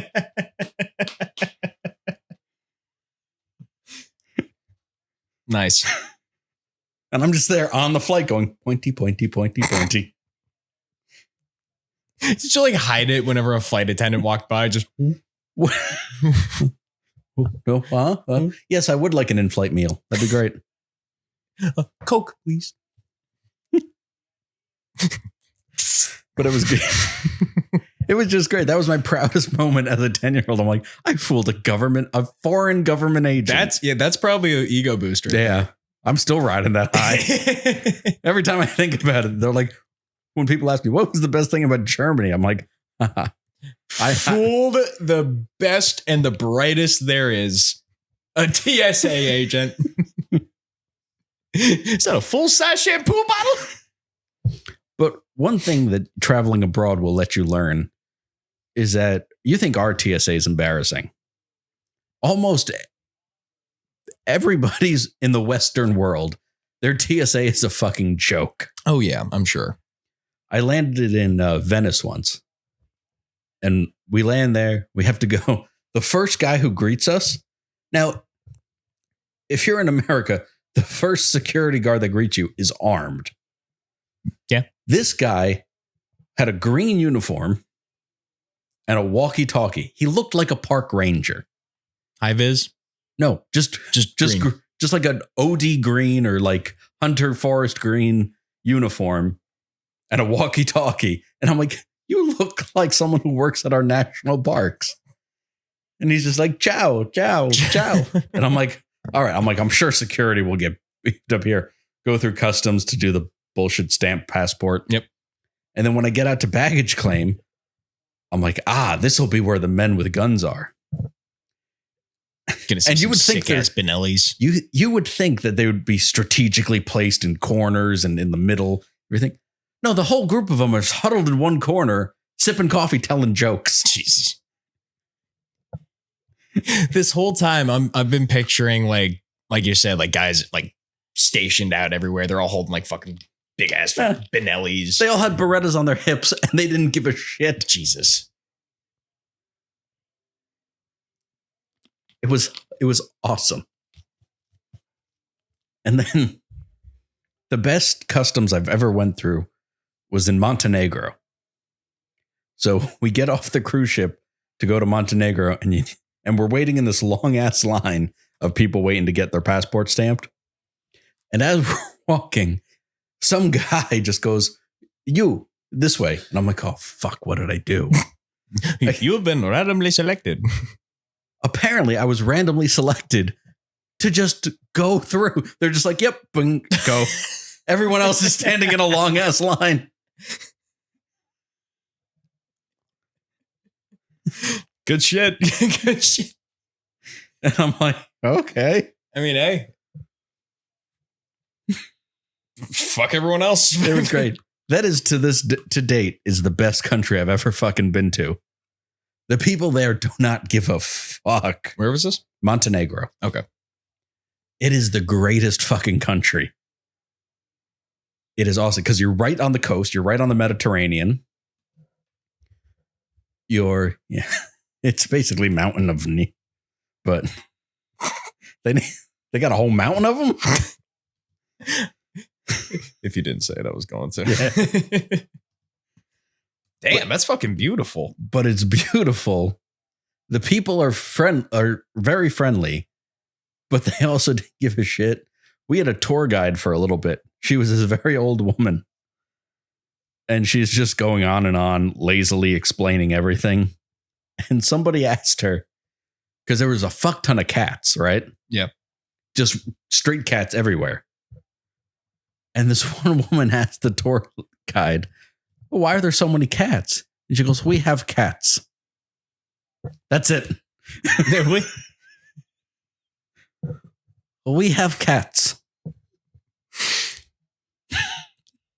Nice. And I'm just there on the flight going, pointy, pointy, pointy, pointy. Did you like hide it whenever a flight attendant walked by? Just No, yes, I would like an in-flight meal. That'd be great. Coke, please. But it was good. It was just great. That was my proudest moment as a 10-year-old. I'm like, I fooled a foreign government agent. That's probably an ego booster. Yeah. I'm still riding that high. Every time I think about it, they're like, when people ask me, what was the best thing about Germany? I'm like, I fooled the best and the brightest there is, a TSA agent. Is that a full-size shampoo bottle? But one thing that traveling abroad will let you learn is that you think our TSA is embarrassing. Almost everybody's in the Western world, their TSA is a fucking joke. Oh, yeah, I'm sure. I landed in Venice once. And we land there. We have to go. The first guy who greets us. Now, if you're in America, the first security guard that greets you is armed. Yeah. This guy had a green uniform and a walkie-talkie. He looked like a park ranger. High vis? No, just green. Just like an OD green or like Hunter Forest green uniform and a walkie-talkie. And I'm like, you look like someone who works at our national parks. And he's just like, ciao, ciao, ciao. And I'm like, all right. I'm like, I'm sure security will get beeped up here. Go through customs to do the bullshit stamp passport. Yep. And then when I get out to baggage claim, I'm like, this will be where the men with guns are. And you would think ass Benellis. You would think that they would be strategically placed in corners and in the middle. Everything. No, the whole group of them are huddled in one corner, sipping coffee, telling jokes. Jesus. This whole time, I've been picturing like you said, like guys like stationed out everywhere. They're all holding like fucking big ass Benellis. They all had Berettas on their hips, and they didn't give a shit. Jesus. It was awesome. And then the best customs I've ever went through was in Montenegro. So we get off the cruise ship to go to Montenegro, and we're waiting in this long ass line of people waiting to get their passport stamped. And as we're walking, some guy just goes, "You this way," and I'm like, "Oh fuck, what did I do?" You've been randomly selected. Apparently, I was randomly selected to just go through. They're just like, "Yep, boom, go." Everyone else is standing in a long ass line. Good shit. Good shit. And I'm like, okay. I mean, hey. Fuck everyone else. It was great. That is to date is the best country I've ever fucking been to. The people there do not give a fuck. Where was this? Montenegro. Okay. It is the greatest fucking country. It is awesome because you're right on the coast. You're right on the Mediterranean. It's basically mountain of knee, but they got a whole mountain of them. If you didn't say it, I was going to. Yeah. Damn, that's fucking beautiful. But it's beautiful. The people are very friendly, But they also didn't give a shit. We had a tour guide for a little bit. She was this very old woman. And she's just going on and on, lazily explaining everything. And somebody asked her, because there was a fuck ton of cats, right? Yep. Just street cats everywhere. And this one woman asked the tour guide, well, why are there so many cats? And she goes, we have cats. That's it. We have cats.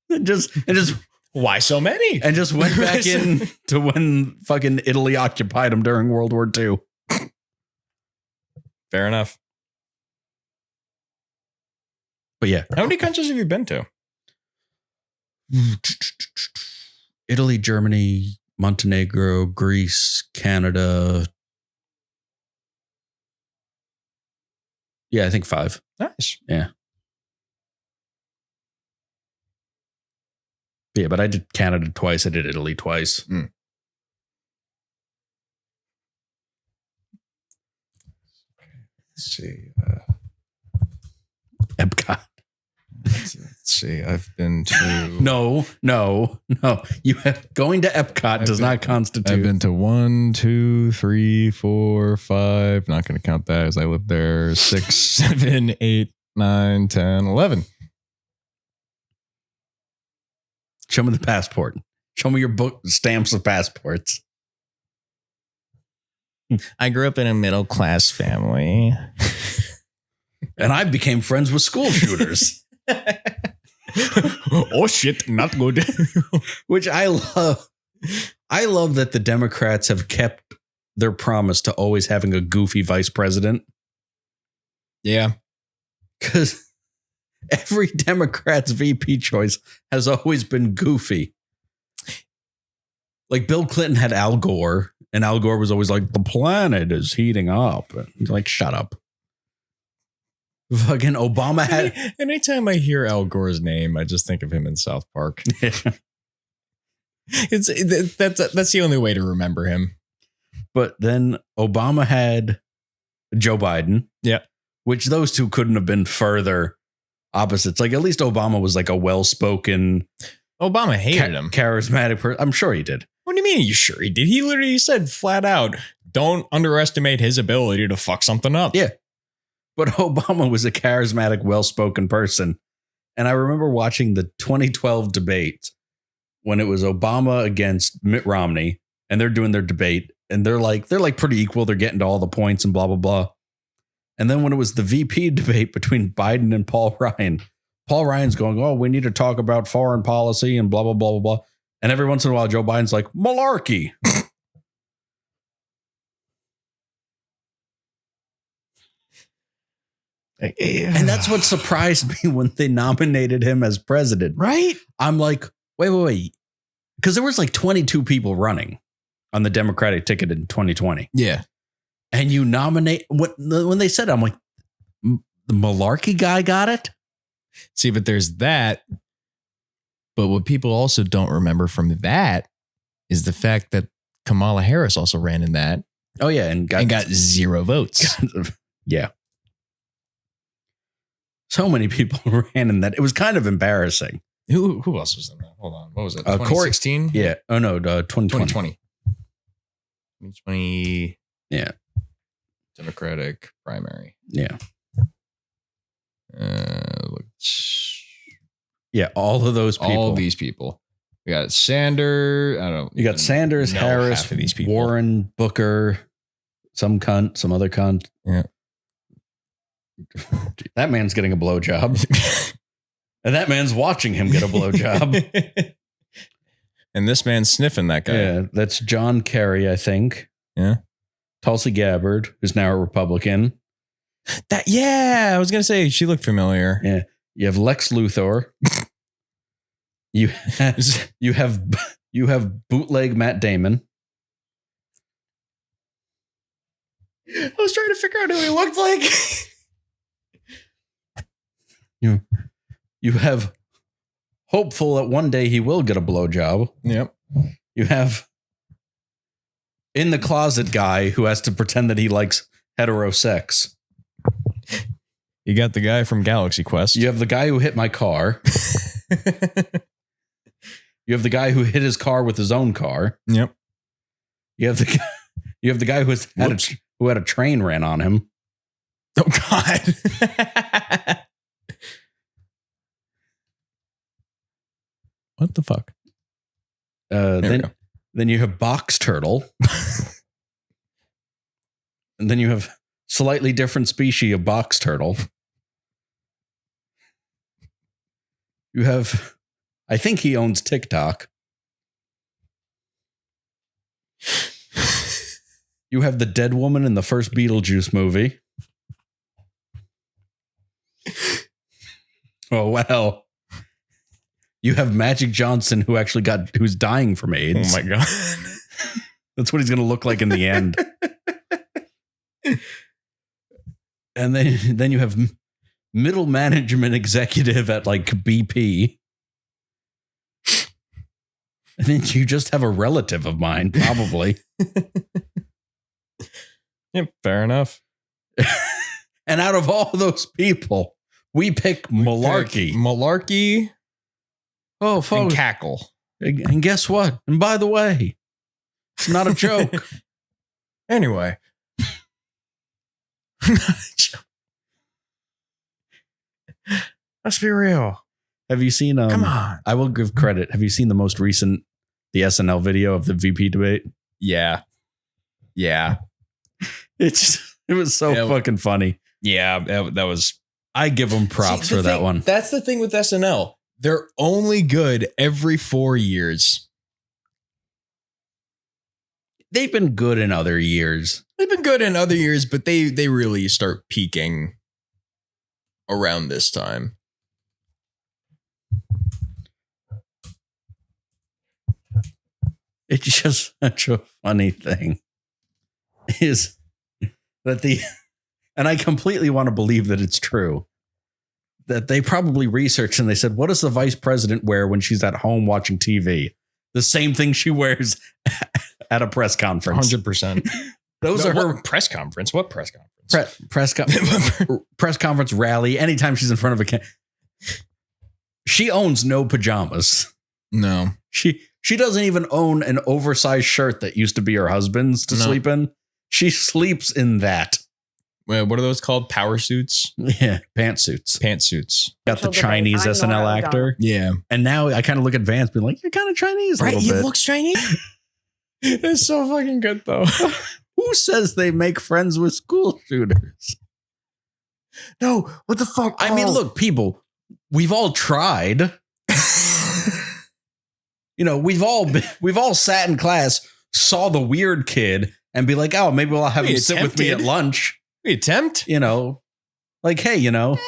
And just why so many? And just went back in to when fucking Italy occupied them during World War II. Fair enough. But yeah. How many countries have you been to? Italy, Germany, Montenegro, Greece, Canada. Yeah, I think 5. Nice. Yeah. Yeah, but I did Canada twice. I did Italy twice. Mm. Let's see. Epcot. Let's see. I've been to. No. Going to Epcot does not constitute. I've been to 1, 2, 3, 4, 5. Not going to count that as I lived there. 6, 7, 8, 9, 10, 11. Show me the passport. Show me your book stamps of passports. I grew up in a middle class family. And I became friends with school shooters. Oh shit, not good. Which I love. I love that the Democrats have kept their promise to always having a goofy vice president. Yeah. Because every Democrat's VP choice has always been goofy. Like Bill Clinton had Al Gore, and Al Gore was always like, the planet is heating up. And he's like, shut up. Fucking Obama had. Anytime I hear Al Gore's name, I just think of him in South Park. That's the only way to remember him. But then Obama had Joe Biden. Yeah. Which those two couldn't have been further opposites. Like at least Obama was like a well-spoken. Obama hated him. Charismatic person. I'm sure he did. What do you mean? You sure he did? He literally said flat out, don't underestimate his ability to fuck something up. Yeah. But Obama was a charismatic, well-spoken person. And I remember watching the 2012 debate when it was Obama against Mitt Romney, and they're doing their debate, and they're like pretty equal. They're getting to all the points and blah, blah, blah. And then when it was the VP debate between Biden and Paul Ryan's going, oh, we need to talk about foreign policy and blah, blah, blah, blah, blah. And every once in a while, Joe Biden's like, malarkey. And that's what surprised me when they nominated him as president. Right? I'm like, wait. Because there was like 22 people running on the Democratic ticket in 2020. Yeah. And you nominate, when they said it, I'm like, the malarkey guy got it? See, but there's that. But what people also don't remember from that is the fact that Kamala Harris also ran in that. Oh, yeah. And got 0 votes. Yeah. So many people ran in that. It was kind of embarrassing. Who else was in that? Hold on. What was it? 2016? Yeah. Oh, no. 2020. 2020. Yeah. Democratic primary. Yeah. Yeah. All of those people. All these people. We got Sanders. I don't know. You got Sanders, Harris, half of these people. Warren, Booker, some cunt, some other cunt. Yeah. That man's getting a blowjob. And that man's watching him get a blowjob. And this man's sniffing that guy. Yeah, that's John Kerry, I think. Yeah. Tulsi Gabbard, who's now a Republican. I was going to say, she looked familiar. Yeah. You have Lex Luthor. You have bootleg Matt Damon. I was trying to figure out who he looked like. You have hopeful that one day he will get a blowjob. Yep. You have in the closet guy who has to pretend that he likes hetero sex. You got the guy from Galaxy Quest. You have the guy who hit my car. You have the guy who hit his car with his own car. Yep. You have the guy who had a train ran on him. Oh God. What the fuck? Then you have Box Turtle. And then you have slightly different species of box turtle. You have, I think he owns TikTok. You have the dead woman in the first Beetlejuice movie. Oh, wow. You have Magic Johnson who's dying from AIDS. Oh my God. That's what he's going to look like in the end. And then you have middle management executive at like BP. And then you just have a relative of mine, probably. Yep, fair enough. And out of all those people, we pick Malarkey. Malarkey. Oh, folks. And Cackle. And guess what? And by the way, it's not a joke. Anyway. Let's be real. Have you seen come on. I will give credit. Have you seen the most recent SNL video of the VP debate? Yeah. It was so fucking funny. Yeah, that was. I give them props for that one. That's the thing with SNL. They're only good every 4 years. They've been good in other years. They've been good in other years, but they really start peaking around this time. It's just such a funny thing is that and I completely want to believe that it's true, that they probably researched and they said, what does the vice president wear when she's at home watching TV? The same thing she wears at a press conference. 100%. Those are her press conference. What press conference? Press conference, rally. Anytime she's in front of she owns no pajamas. No. She doesn't even own an oversized shirt that used to be her husband's to sleep in. She sleeps in that. What are those called? Power suits? Yeah, pantsuits. Got the Chinese SNL actor. Yeah. And now I kind of look at Vance being like, you're kind of Chinese, right? He bit. looks Chinese. It's so fucking good, though. Who says they make friends with school shooters? No, what the fuck? I mean, look, people, we've all tried. You know, we've all sat in class, saw the weird kid, and be like, oh, maybe I'll have him sit with me at lunch. We attempt. You know, like, hey, you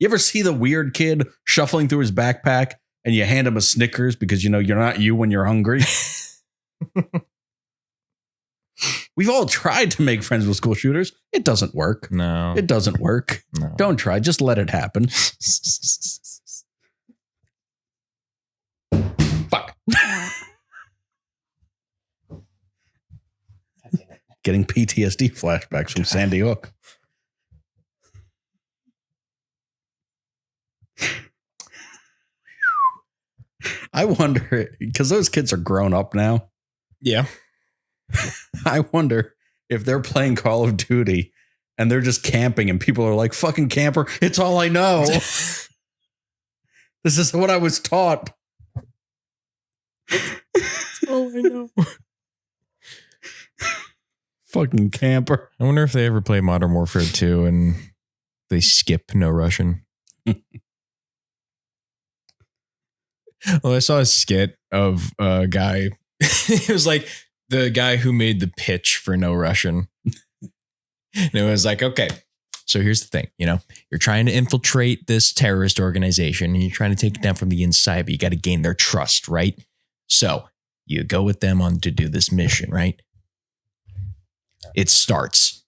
ever see the weird kid shuffling through his backpack and you hand him a Snickers because, you're not you when you're hungry? We've all tried to make friends with school shooters. It doesn't work. No. It doesn't work. No. Don't try. Just let it happen. Fuck. Getting PTSD flashbacks from Sandy Hook. I wonder, because those kids are grown up now. Yeah. I wonder if they're playing Call of Duty and they're just camping and people are like, fucking camper, it's all I know. This is what I was taught. Oh, I know. Fucking camper. I wonder if they ever play Modern Warfare 2 and they skip No Russian. Well, I saw a skit of a guy. It was like the guy who made the pitch for No Russian. And it was like, okay, so here's the thing. You're trying to infiltrate this terrorist organization and you're trying to take it down from the inside, but you got to gain their trust, right? So you go with them on to do this mission, right? It starts.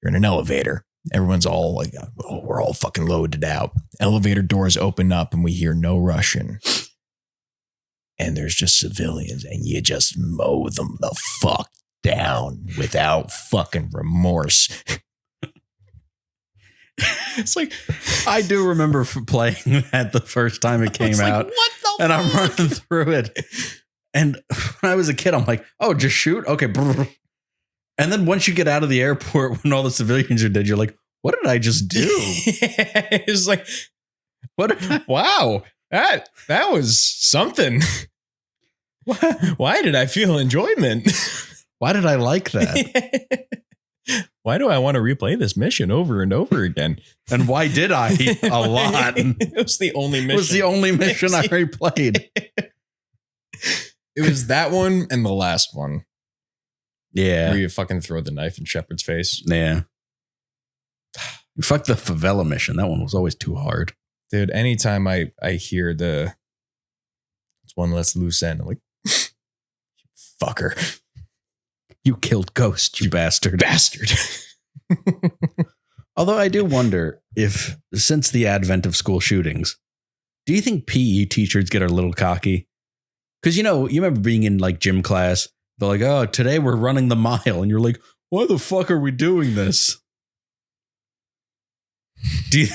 You're in an elevator. Everyone's all like, oh, we're all fucking loaded out. Elevator doors open up and we hear No Russian. And there's just civilians and you just mow them the fuck down without fucking remorse. It's like, I do remember playing that the first time it came out. What the and I'm running through it. And when I was a kid, I'm like, oh, just shoot? Okay. And then once you get out of the airport, when all the civilians are dead, you're like, what did I just do? It's like, wow, that was something. Why did I feel enjoyment? Why did I like that? Why do I want to replay this mission over and over again? And why did I? A lot. It was the only mission. It was the only mission I replayed. It was that one and the last one. Yeah. Where you fucking throw the knife in Shepard's face. Yeah. Fuck the favela mission. That one was always too hard. Dude, anytime I hear it's one less loose end, I'm like, fucker. You killed Ghost, you bastard. Although I do wonder if, since the advent of school shootings, do you think PE teachers get a little cocky? Because, you remember being in like gym class, they're like, oh, today we're running the mile. And you're like, why the fuck are we doing this? Do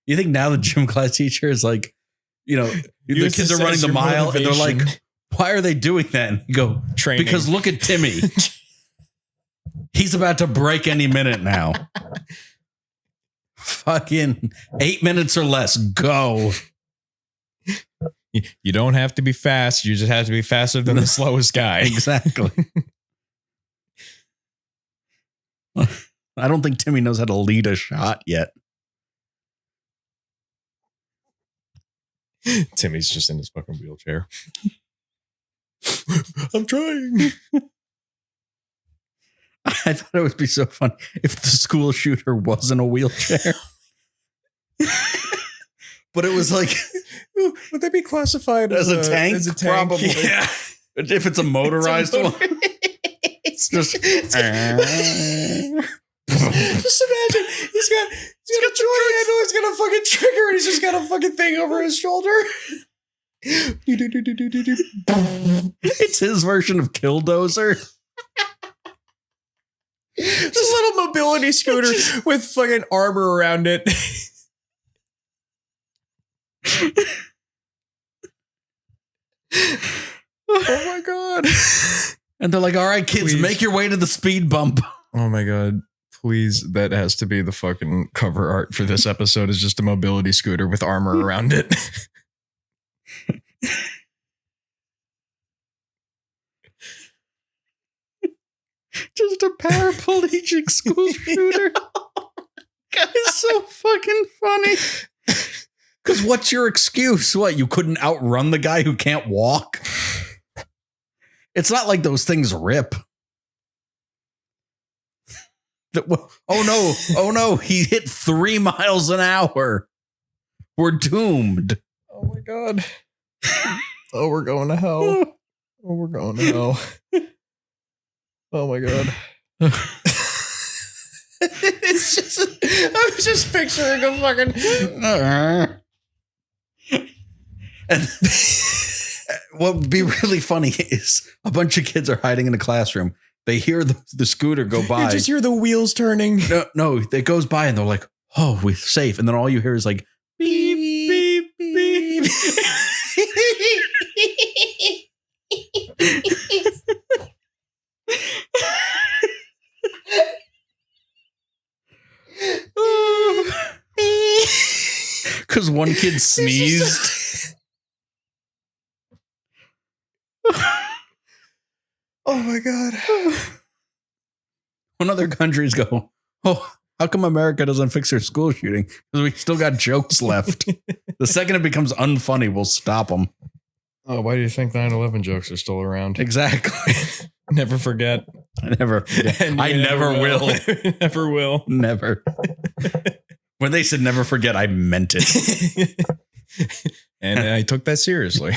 you think now the gym class teacher is like, the kids are running the mile and they're like, why are they doing that? And you go, training. Because look at Timmy. He's about to break any minute now. Fucking 8 minutes or less. Go. You don't have to be fast. You just have to be faster than the slowest guy. Exactly. I don't think Timmy knows how to lead a shot yet. Timmy's just in his fucking wheelchair. I'm trying. I thought it would be so fun if the school shooter was in a wheelchair. But it was like, would they be classified as a tank? As a tank? Probably. Yeah. If it's a motorized one. It's just imagine he's got a joy handle, he's got a fucking trigger, and he's just got a fucking thing over his shoulder. It's his version of Killdozer. This little mobility scooter with fucking armor around it. Oh my god. And they're like, all right, kids, Please. make your way to the speed bump. Oh my god. Please, that has to be the fucking cover art for this episode, is just a mobility scooter with armor around it. Just a paraplegic school shooter. It's so fucking funny. Because what's your excuse? What, you couldn't outrun the guy who can't walk? It's not like those things rip. Oh no, he hit 3 miles an hour. We're doomed. Oh my god. Oh, we're going to hell. Oh, we're going to hell. Oh my god. It's just, I'm just picturing a fucking. And what would be really funny is a bunch of kids are hiding in a classroom. They hear the scooter go by. You just hear the wheels turning. No, it goes by and they're like, oh, we're safe. And then all you hear is like, beep, beep, beep. Because one kid sneezed. Oh my god. When other countries go, oh, how come America doesn't fix their school shooting? Because we still got jokes left. The second it becomes unfunny, we'll stop them. Oh, why do you think 9/11 jokes are still around? Exactly. Never forget. I never will. Never will. Never. When they said never forget, I meant it. And I took that seriously.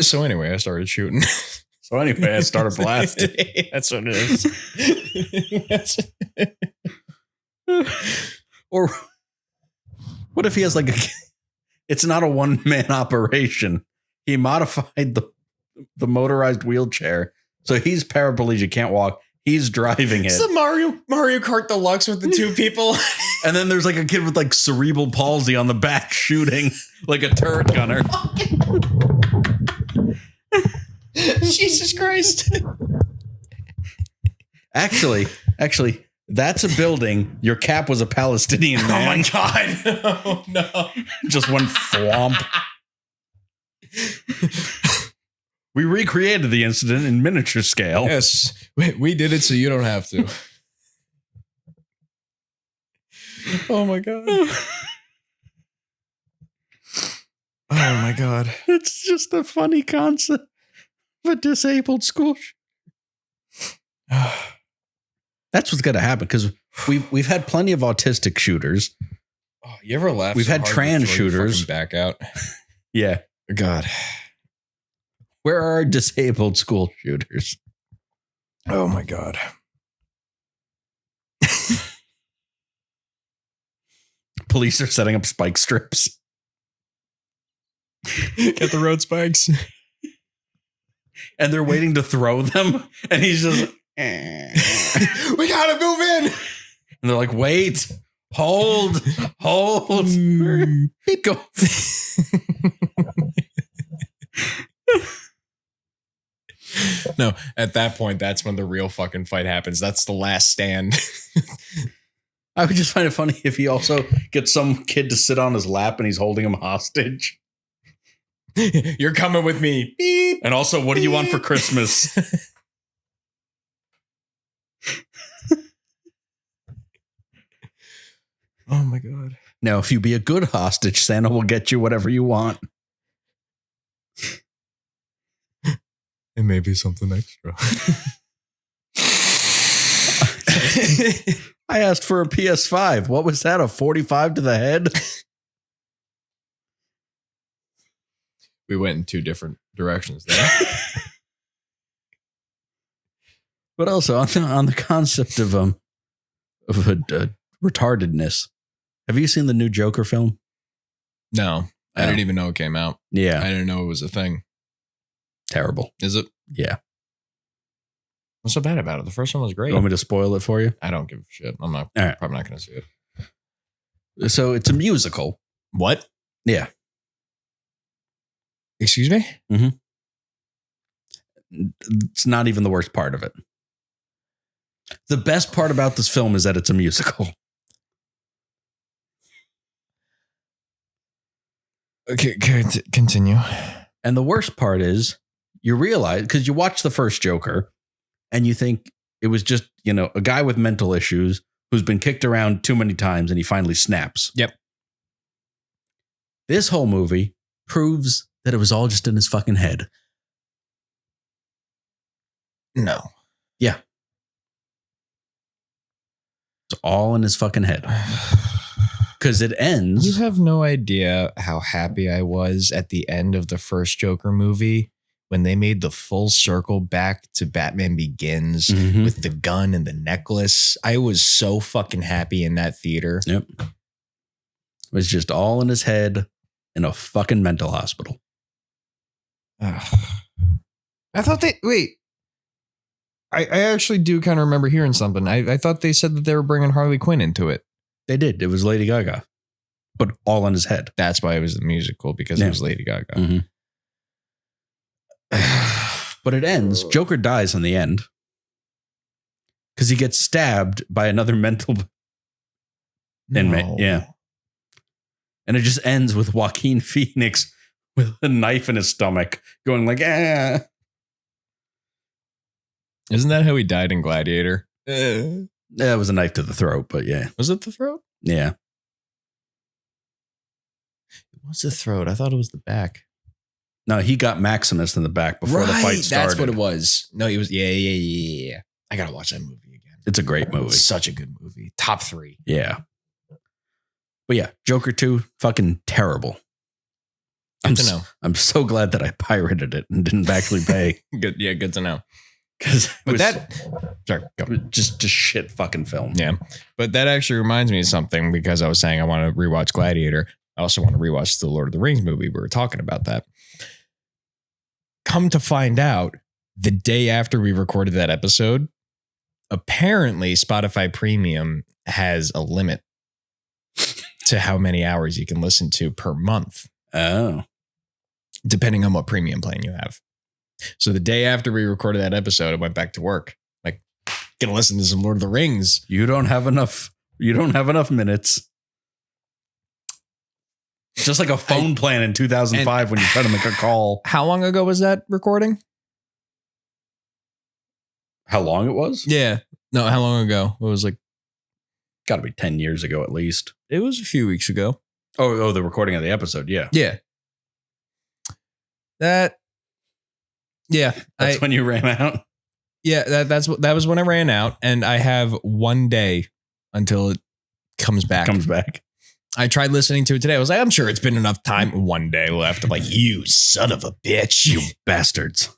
So anyway, I started shooting. So anyway, I started blasting. That's what it is. Or what if he has like it's not a one-man operation. He modified the motorized wheelchair. So he's paraplegic, can't walk. He's driving it. It's the Mario Kart Deluxe with the two people. And then there's like a kid with like cerebral palsy on the back shooting like a turret gunner. Jesus Christ. Actually, that's a building. Your cap was a Palestinian man. Oh my God. Oh no. Just one thwomp. We recreated the incident in miniature scale. Yes, we did it so you don't have to. Oh my God. Oh my God. It's just a funny concept of a disabled school. That's what's going to happen because we've had plenty of autistic shooters. Oh, you ever laugh? We've had trans shooters back out. Yeah. God. Where are our disabled school shooters? Oh my God. Police are setting up spike strips. Get the road spikes. And they're waiting to throw them. And he's just we gotta move in. And they're like, wait, hold. Beep. Go. No, at that point, that's when the real fucking fight happens. That's the last stand. I would just find it funny if he also gets some kid to sit on his lap and he's holding him hostage. You're coming with me. Beep. And also, what do you want for Christmas? Oh my God. Now, if you be a good hostage, Santa will get you whatever you want. It may be something extra. I asked for a PS5. What was that? A 45 to the head? We went in two different directions there. But also on the concept of retardedness. Have you seen the new Joker film? No, I didn't even know it came out. Yeah. I didn't know it was a thing. Terrible. Is it? Yeah. What's so bad about it? The first one was great. You want me to spoil it for you? I don't give a shit. I'm not All right. probably not going to see it. So it's a musical. What? Yeah. Excuse me? Mm-hmm. It's not even the worst part of it. The best part about this film is that it's a musical. Okay, continue. And the worst part is you realize, because you watch the first Joker and you think it was just, a guy with mental issues who's been kicked around too many times and he finally snaps. Yep. This whole movie proves that it was all just in his fucking head. No. Yeah. It's all in his fucking head. Because it ends. You have no idea how happy I was at the end of the first Joker movie when they made the full circle back to Batman Begins with the gun and the necklace. I was so fucking happy in that theater. Yep. It was just all in his head in a fucking mental hospital. I thought I actually do kind of remember hearing something. I thought they said that they were bringing Harley Quinn into it. They did. It was Lady Gaga, but all in his head. That's why it was a musical, because it was Lady Gaga. Mm-hmm. But it ends. Joker dies in the end because he gets stabbed by another mental inmate. Yeah. And it just ends with Joaquin Phoenix with a knife in his stomach going like, ah. Isn't that how he died in Gladiator? Yeah, it was a knife to the throat, but yeah. Was it the throat? Yeah. What's the throat? I thought it was the back. No, he got Maximus in the back before the fight started. That's what it was. No, he was. Yeah. I got to watch that movie again. It's a great movie. It's such a good movie. Top 3. Yeah. But yeah, Joker 2, fucking terrible. Good to know. I'm so glad that I pirated it and didn't actually pay. Good. Yeah, good to know. Because sorry, go. Just shit fucking film. Yeah. But that actually reminds me of something, because I was saying I want to rewatch Gladiator. I also want to rewatch the Lord of the Rings movie. We were talking about that. Come to find out, the day after we recorded that episode, apparently Spotify Premium has a limit to how many hours you can listen to per month. Oh. Depending on what premium plan you have. So the day after we recorded that episode, I went back to work. Like, gonna listen to some Lord of the Rings. You don't have enough minutes. Just like a phone plan in 2005 when you try to make a call. How long ago was that recording? How long it was? Yeah. No, how long ago? It was like... Got to be 10 years ago at least. It was a few weeks ago. Oh, the recording of the episode. Yeah. Yeah. That's when you ran out. Yeah, that was when I ran out, and I have one day until it comes back. I tried listening to it today. I was like, I'm sure it's been enough time. One day left. I'm like, you son of a bitch. You bastards.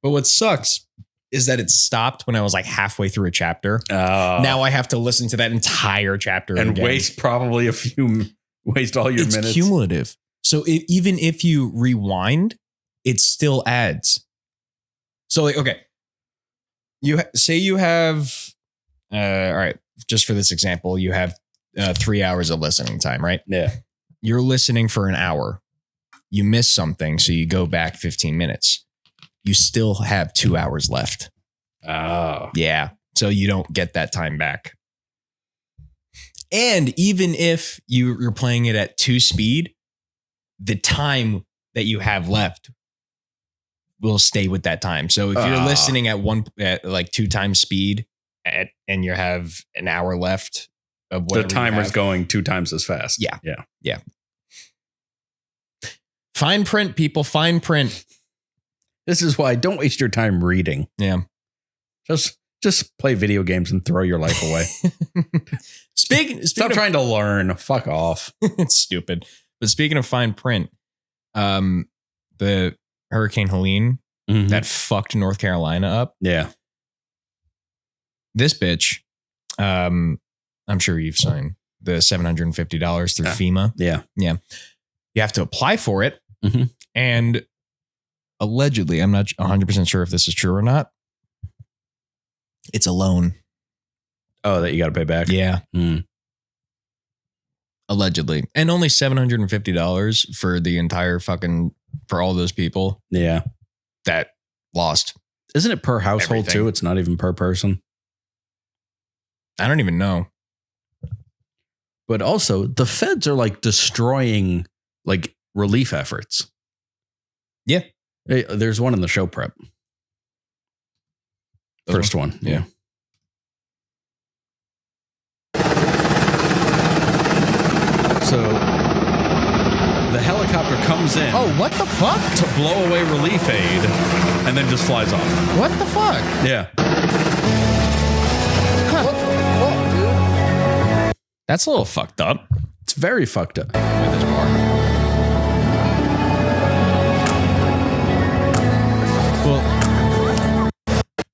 But what sucks is that it stopped when I was like halfway through a chapter. Now I have to listen to that entire chapter and again. waste all your minutes. It's cumulative. So even if you rewind, it still adds. So like, okay, you have, all right, just for this example, you have 3 hours of listening time, right? Yeah. You're listening for an hour. You miss something, so you go back 15 minutes. You still have 2 hours left. Oh. Yeah. So you don't get that time back. And even if you're playing it at 2 speed, the time that you have left will stay with that time. So if you're listening at like 2 times speed and you have an hour left of whatever, the timer's going 2 times as fast. Yeah. Fine print, people. Fine print. This is why don't waste your time reading. Yeah. Just play video games and throw your life away. Stop trying to learn. Fuck off. It's stupid. But speaking of fine print, the Hurricane Helene that fucked North Carolina up. Yeah. This bitch, I'm sure you've signed the $750 through FEMA. Yeah. Yeah. You have to apply for it. And allegedly, I'm not 100% sure if this is true or not. It's a loan. Oh, that you got to pay back? Yeah. Allegedly. And only $750 for the entire for all those people. Yeah. That lost. Isn't it per household everything. too? It's not even per person. I don't even know. But also the feds are like destroying like relief efforts. Yeah. Hey, there's one in the show prep. First one. Yeah. So the helicopter comes in. Oh, what the fuck? To blow away relief aid and then just flies off. What the fuck? Yeah. Huh. Dude? That's a little fucked up. It's very fucked up. There's more. Well,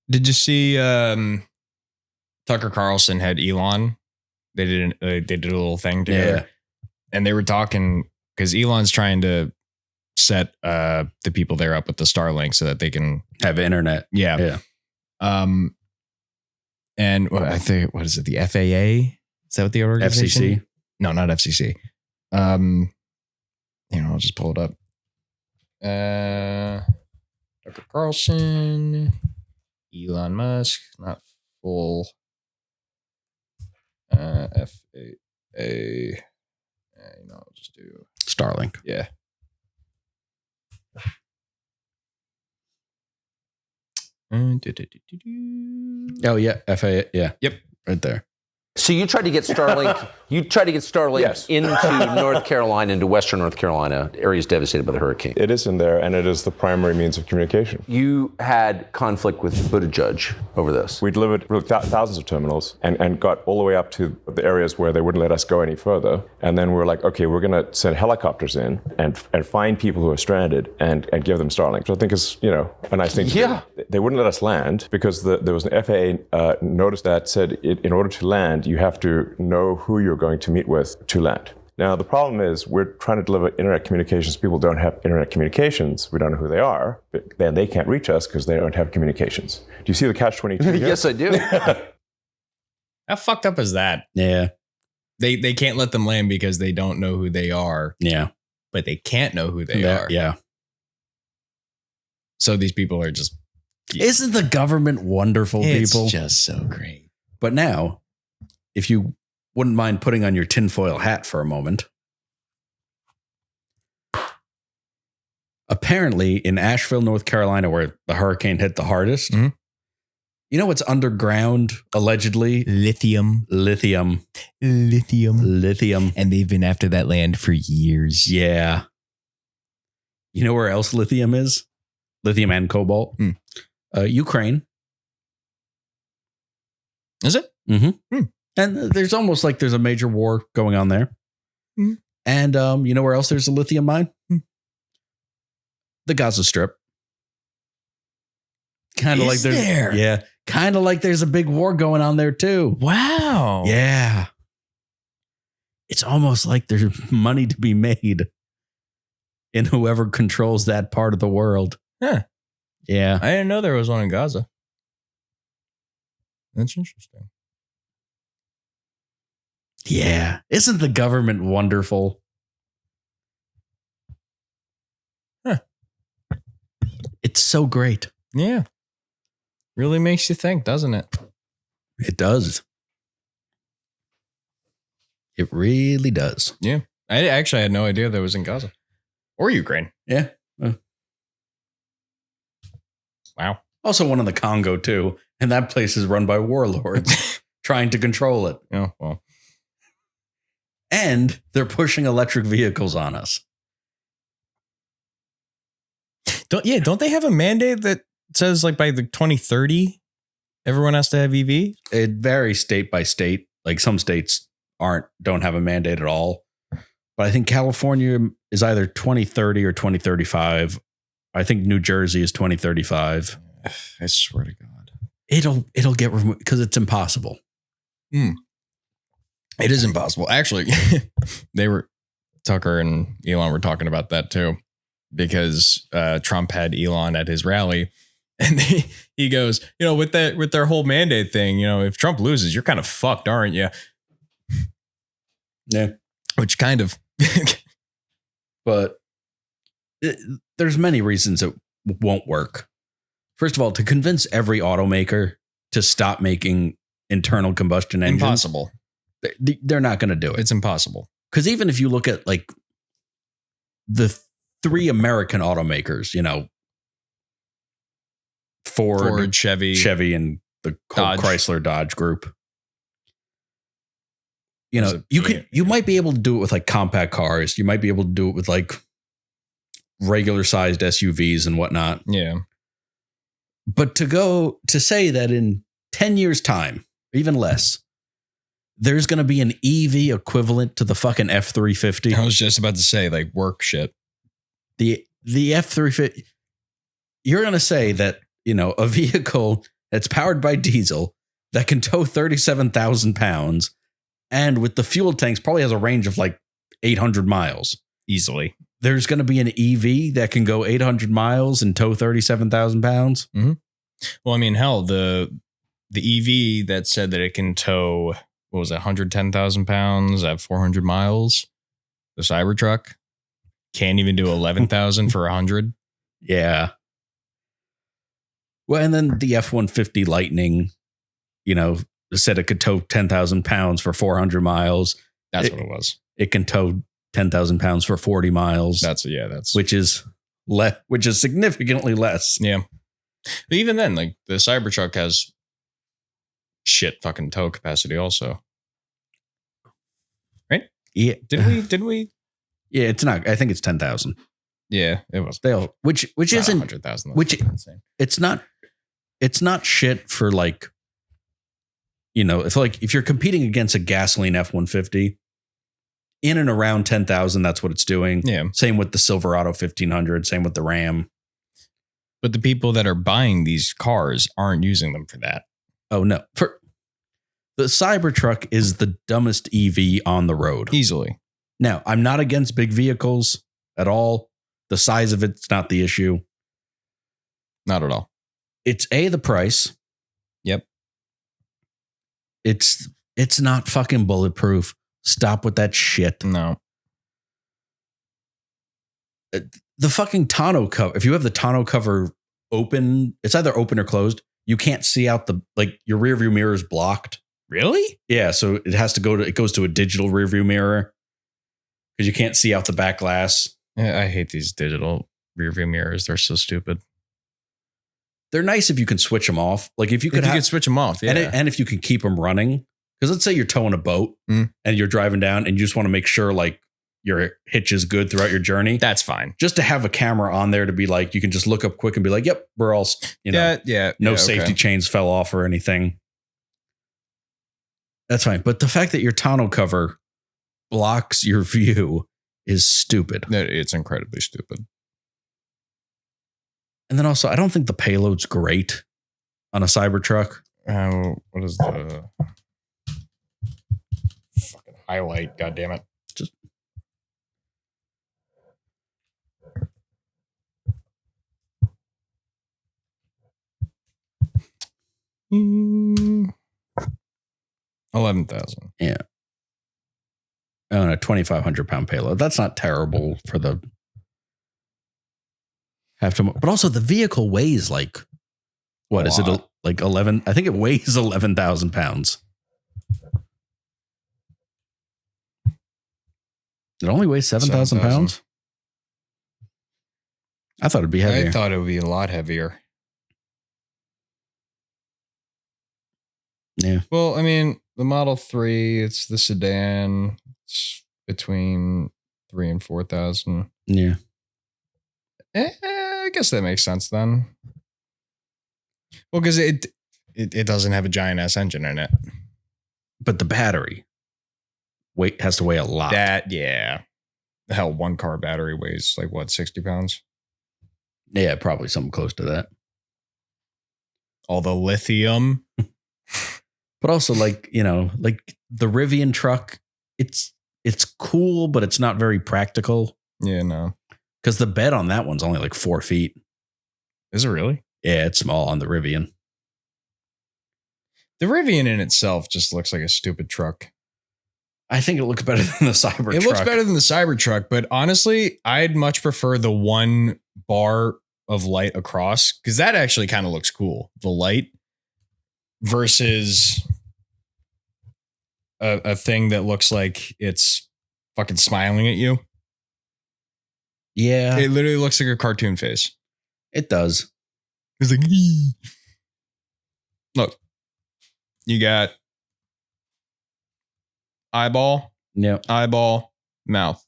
did you see Tucker Carlson had Elon? They did a little thing together. And they were talking because Elon's trying to set the people there up with the Starlink so that they can have internet. Yeah. And I think, what is it? The FAA? Is that what the organization? FCC? No, not FCC. I'll just pull it up. Tucker Carlson, Elon Musk, not full. FAA. I'll just do Starlink. Yeah. Oh yeah, FAA. Yeah. Yep. Right there. So you tried to get Starlink. Yes. Into North Carolina, into Western North Carolina, areas devastated by the hurricane. It is in there, and it is the primary means of communication. You had conflict with Buttigieg over this. We delivered thousands of terminals and got all the way up to the areas where they wouldn't let us go any further. And then we were like, okay, we're going to send helicopters in and find people who are stranded and give them Starlink. Which I think is, a nice thing. Yeah. They wouldn't let us land because there was an FAA notice that said in order to land, you have to know who you're going to meet with to land. Now, the problem is we're trying to deliver internet communications. People don't have internet communications. We don't know who they are. But then they can't reach us because they don't have communications. Do you see the catch-22? Yes, I do. How fucked up is that? Yeah. They can't let them land because they don't know who they are. Yeah. But they can't know who they are. Yeah. So these people are just... Isn't the government wonderful, people? It's just so great. But now, if you wouldn't mind putting on your tinfoil hat for a moment. Apparently, in Asheville, North Carolina, where the hurricane hit the hardest, Mhm. you know what's underground, allegedly? Lithium. Lithium. And they've been after that land for years. Yeah. You know where else lithium is? Lithium and cobalt? Ukraine. Is it? Mm-hmm. And there's almost like there's a major war going on there. And you know where else there's a lithium mine? The Gaza Strip. Kind of like there's there? Yeah. Kind of like there's a big war going on there too. Wow. Yeah. It's almost like there's money to be made in whoever controls that part of the world. Huh. Yeah. I didn't know there was one in Gaza. That's interesting. Yeah. Isn't the government wonderful? Huh. It's so great. Yeah. Really makes you think, doesn't it? It does. It really does. Yeah. I actually had no idea that was in Gaza or Ukraine. Yeah. Wow. Also one in the Congo too. And that place is run by warlords trying to control it. Oh, well. And they're pushing electric vehicles on us. Don't they have a mandate that says like by the 2030 everyone has to have EV? It varies state by state. Like some states don't have a mandate at all. But I think California is either 2030 or 2035. I think New Jersey is 2035. I swear to God. It'll get removed because it's impossible. It is impossible. Actually, Tucker and Elon were talking about that too, because Trump had Elon at his rally, and he goes, with their whole mandate thing, if Trump loses, you're kind of fucked, aren't you? Yeah. Which kind of. But there's many reasons it won't work. First of all, to convince every automaker to stop making internal combustion engines. Impossible. They're not going to do it. It's impossible. Because even if you look at like the three American automakers, Ford, Chevy, and the Dodge. Chrysler Dodge group. You might be able to do it with like compact cars. You might be able to do it with like regular sized SUVs and whatnot. Yeah. But to say that in 10 years time, even less, there's going to be an EV equivalent to the fucking F-350. I was just about to say like work shit. The F-350, you're going to say that, a vehicle that's powered by diesel that can tow 37,000 pounds and with the fuel tanks probably has a range of like 800 miles. Easily. There's going to be an EV that can go 800 miles and tow 37,000 pounds. Mm-hmm. Well, I mean, hell, the EV that said that it can tow, 110,000 pounds at 400 miles. The Cybertruck can't even do 11,000 for 100. Yeah. Well, and then the F-150 Lightning, said it could tow 10,000 pounds for 400 miles. That's what it was. It can tow 10,000 pounds for 40 miles. Which is significantly less. Yeah. But even then, like the Cybertruck has shit fucking tow capacity also. Right? Yeah. Did we? Yeah, it's not. I think it's 10,000. Yeah, it was. Which isn't 100,000. Which insane. It's not shit for like, if you're competing against a gasoline F-150 in and around 10,000, that's what it's doing. Yeah. Same with the Silverado 1500. Same with the Ram. But the people that are buying these cars aren't using them for that. Oh no! The Cybertruck is the dumbest EV on the road. Easily. Now, I'm not against big vehicles at all. The size of it's not the issue. Not at all. It's the price. Yep. It's not fucking bulletproof. Stop with that shit. No. The fucking tonneau cover. If you have the tonneau cover open, it's either open or closed. You can't see out your rear view mirror is blocked. Really? Yeah. So it goes to a digital rear view mirror because you can't see out the back glass. Yeah, I hate these digital rear view mirrors. They're so stupid. They're nice if you can switch them off. Like if you could switch them off. Yeah. And if you can keep them running. Because let's say you're towing a boat and you're driving down and you just want to make sure like your hitch is good throughout your journey. That's fine. Just to have a camera on there to be like, you can just look up quick and be like, yep, we're all, no safety chains fell off or anything. That's fine. But the fact that your tonneau cover blocks your view is stupid. It's incredibly stupid. And then also, I don't think the payload's great on a Cybertruck. What is the fucking highlight? God damn it. Just $11,000. Yeah. On a 2,500 pound payload. That's not terrible for the but also the vehicle weighs like, what is it? Like 11? I think it weighs 11,000 pounds. It only weighs 7,000 pounds. I thought it'd be heavier. I thought it would be a lot heavier. Yeah. Well, I mean, the Model 3, it's the sedan. It's between 3,000 and 4,000. Yeah. I guess that makes sense then. Well, because it doesn't have a giant ass engine in it. But the battery has to weigh a lot. Hell, one car battery weighs like what, 60 pounds? Yeah, probably something close to that. All the lithium. But also like the Rivian truck, it's cool, but it's not very practical. Yeah, no. Because the bed on that one's only like 4 feet. Is it really? Yeah, it's small on the Rivian. The Rivian in itself just looks like a stupid truck. I think it looks better than the Cybertruck. It looks better than the Cybertruck, but honestly, I'd much prefer the one bar of light across, because that actually kind of looks cool. The light versus a thing that looks like it's fucking smiling at you. Yeah. It literally looks like a cartoon face. It does. It's like, ee. Look, you got eyeball, eyeball, mouth,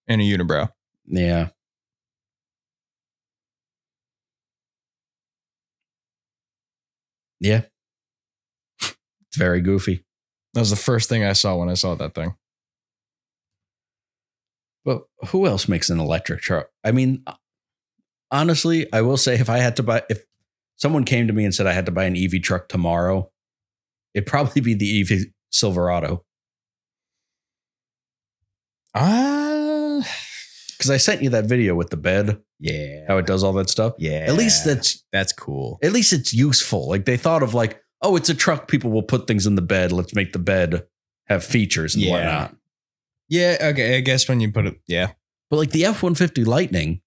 and a unibrow. Yeah. Yeah. It's very goofy. That was the first thing I saw when I saw that thing. But who else makes an electric truck? I mean, honestly, I will say if someone came to me and said I had to buy an EV truck tomorrow, it'd probably be the EV Silverado. Because I sent you that video with the bed. Yeah. How it does all that stuff. Yeah. At least that's cool. At least it's useful. Like they thought of like, oh, it's a truck. People will put things in the bed. Let's make the bed have features and whatnot. Yeah. Okay. I guess when you put it. Yeah. But like the F-150 Lightning,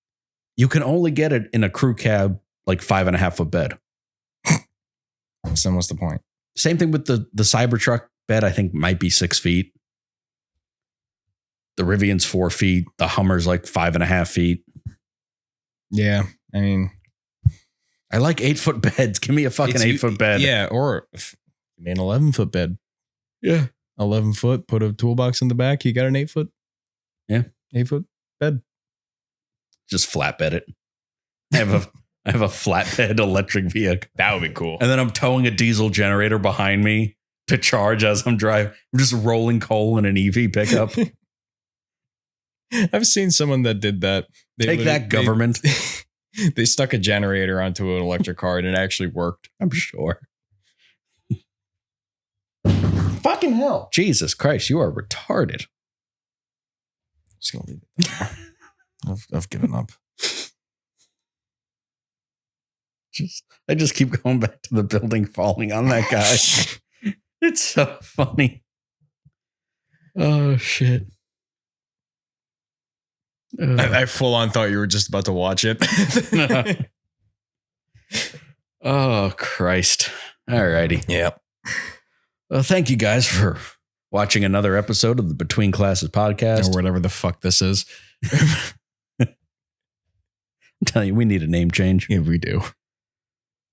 you can only get it in a crew cab, like 5.5 foot bed. So what's the point? Same thing with the Cybertruck bed. I think might be 6 feet. The Rivian's 4 feet. The Hummer's like 5.5 feet. Yeah. I mean, I like 8 foot beds. Give me a fucking 8 foot bed. Yeah. Or an 11 foot bed. Yeah. 11 foot, put a toolbox in the back. You got an 8 foot. Yeah. 8 foot bed. Just flatbed it. I have a flatbed electric vehicle. That would be cool. And then I'm towing a diesel generator behind me to charge as I'm driving. I'm just rolling coal in an EV pickup. I've seen someone that did that. Take that, government. They stuck a generator onto an electric car and it actually worked. I'm sure. Fucking hell. Jesus Christ, you are retarded. Just gonna leave it there. I've given up. I just keep going back to the building falling on that guy. It's so funny. Oh, shit. I full on thought you were just about to watch it. Oh, Christ. All righty. Yep. Well, thank you guys for watching another episode of the Between Classes podcast. Or whatever the fuck this is. I'm telling you, we need a name change. Yeah, we do.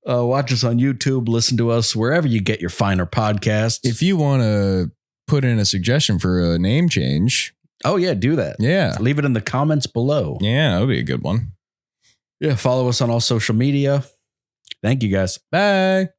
Watch us on YouTube. Listen to us wherever you get your finer podcasts. If you want to put in a suggestion for a name change. Oh, yeah, do that. Yeah. Leave it in the comments below. Yeah, that would be a good one. Yeah, follow us on all social media. Thank you, guys. Bye.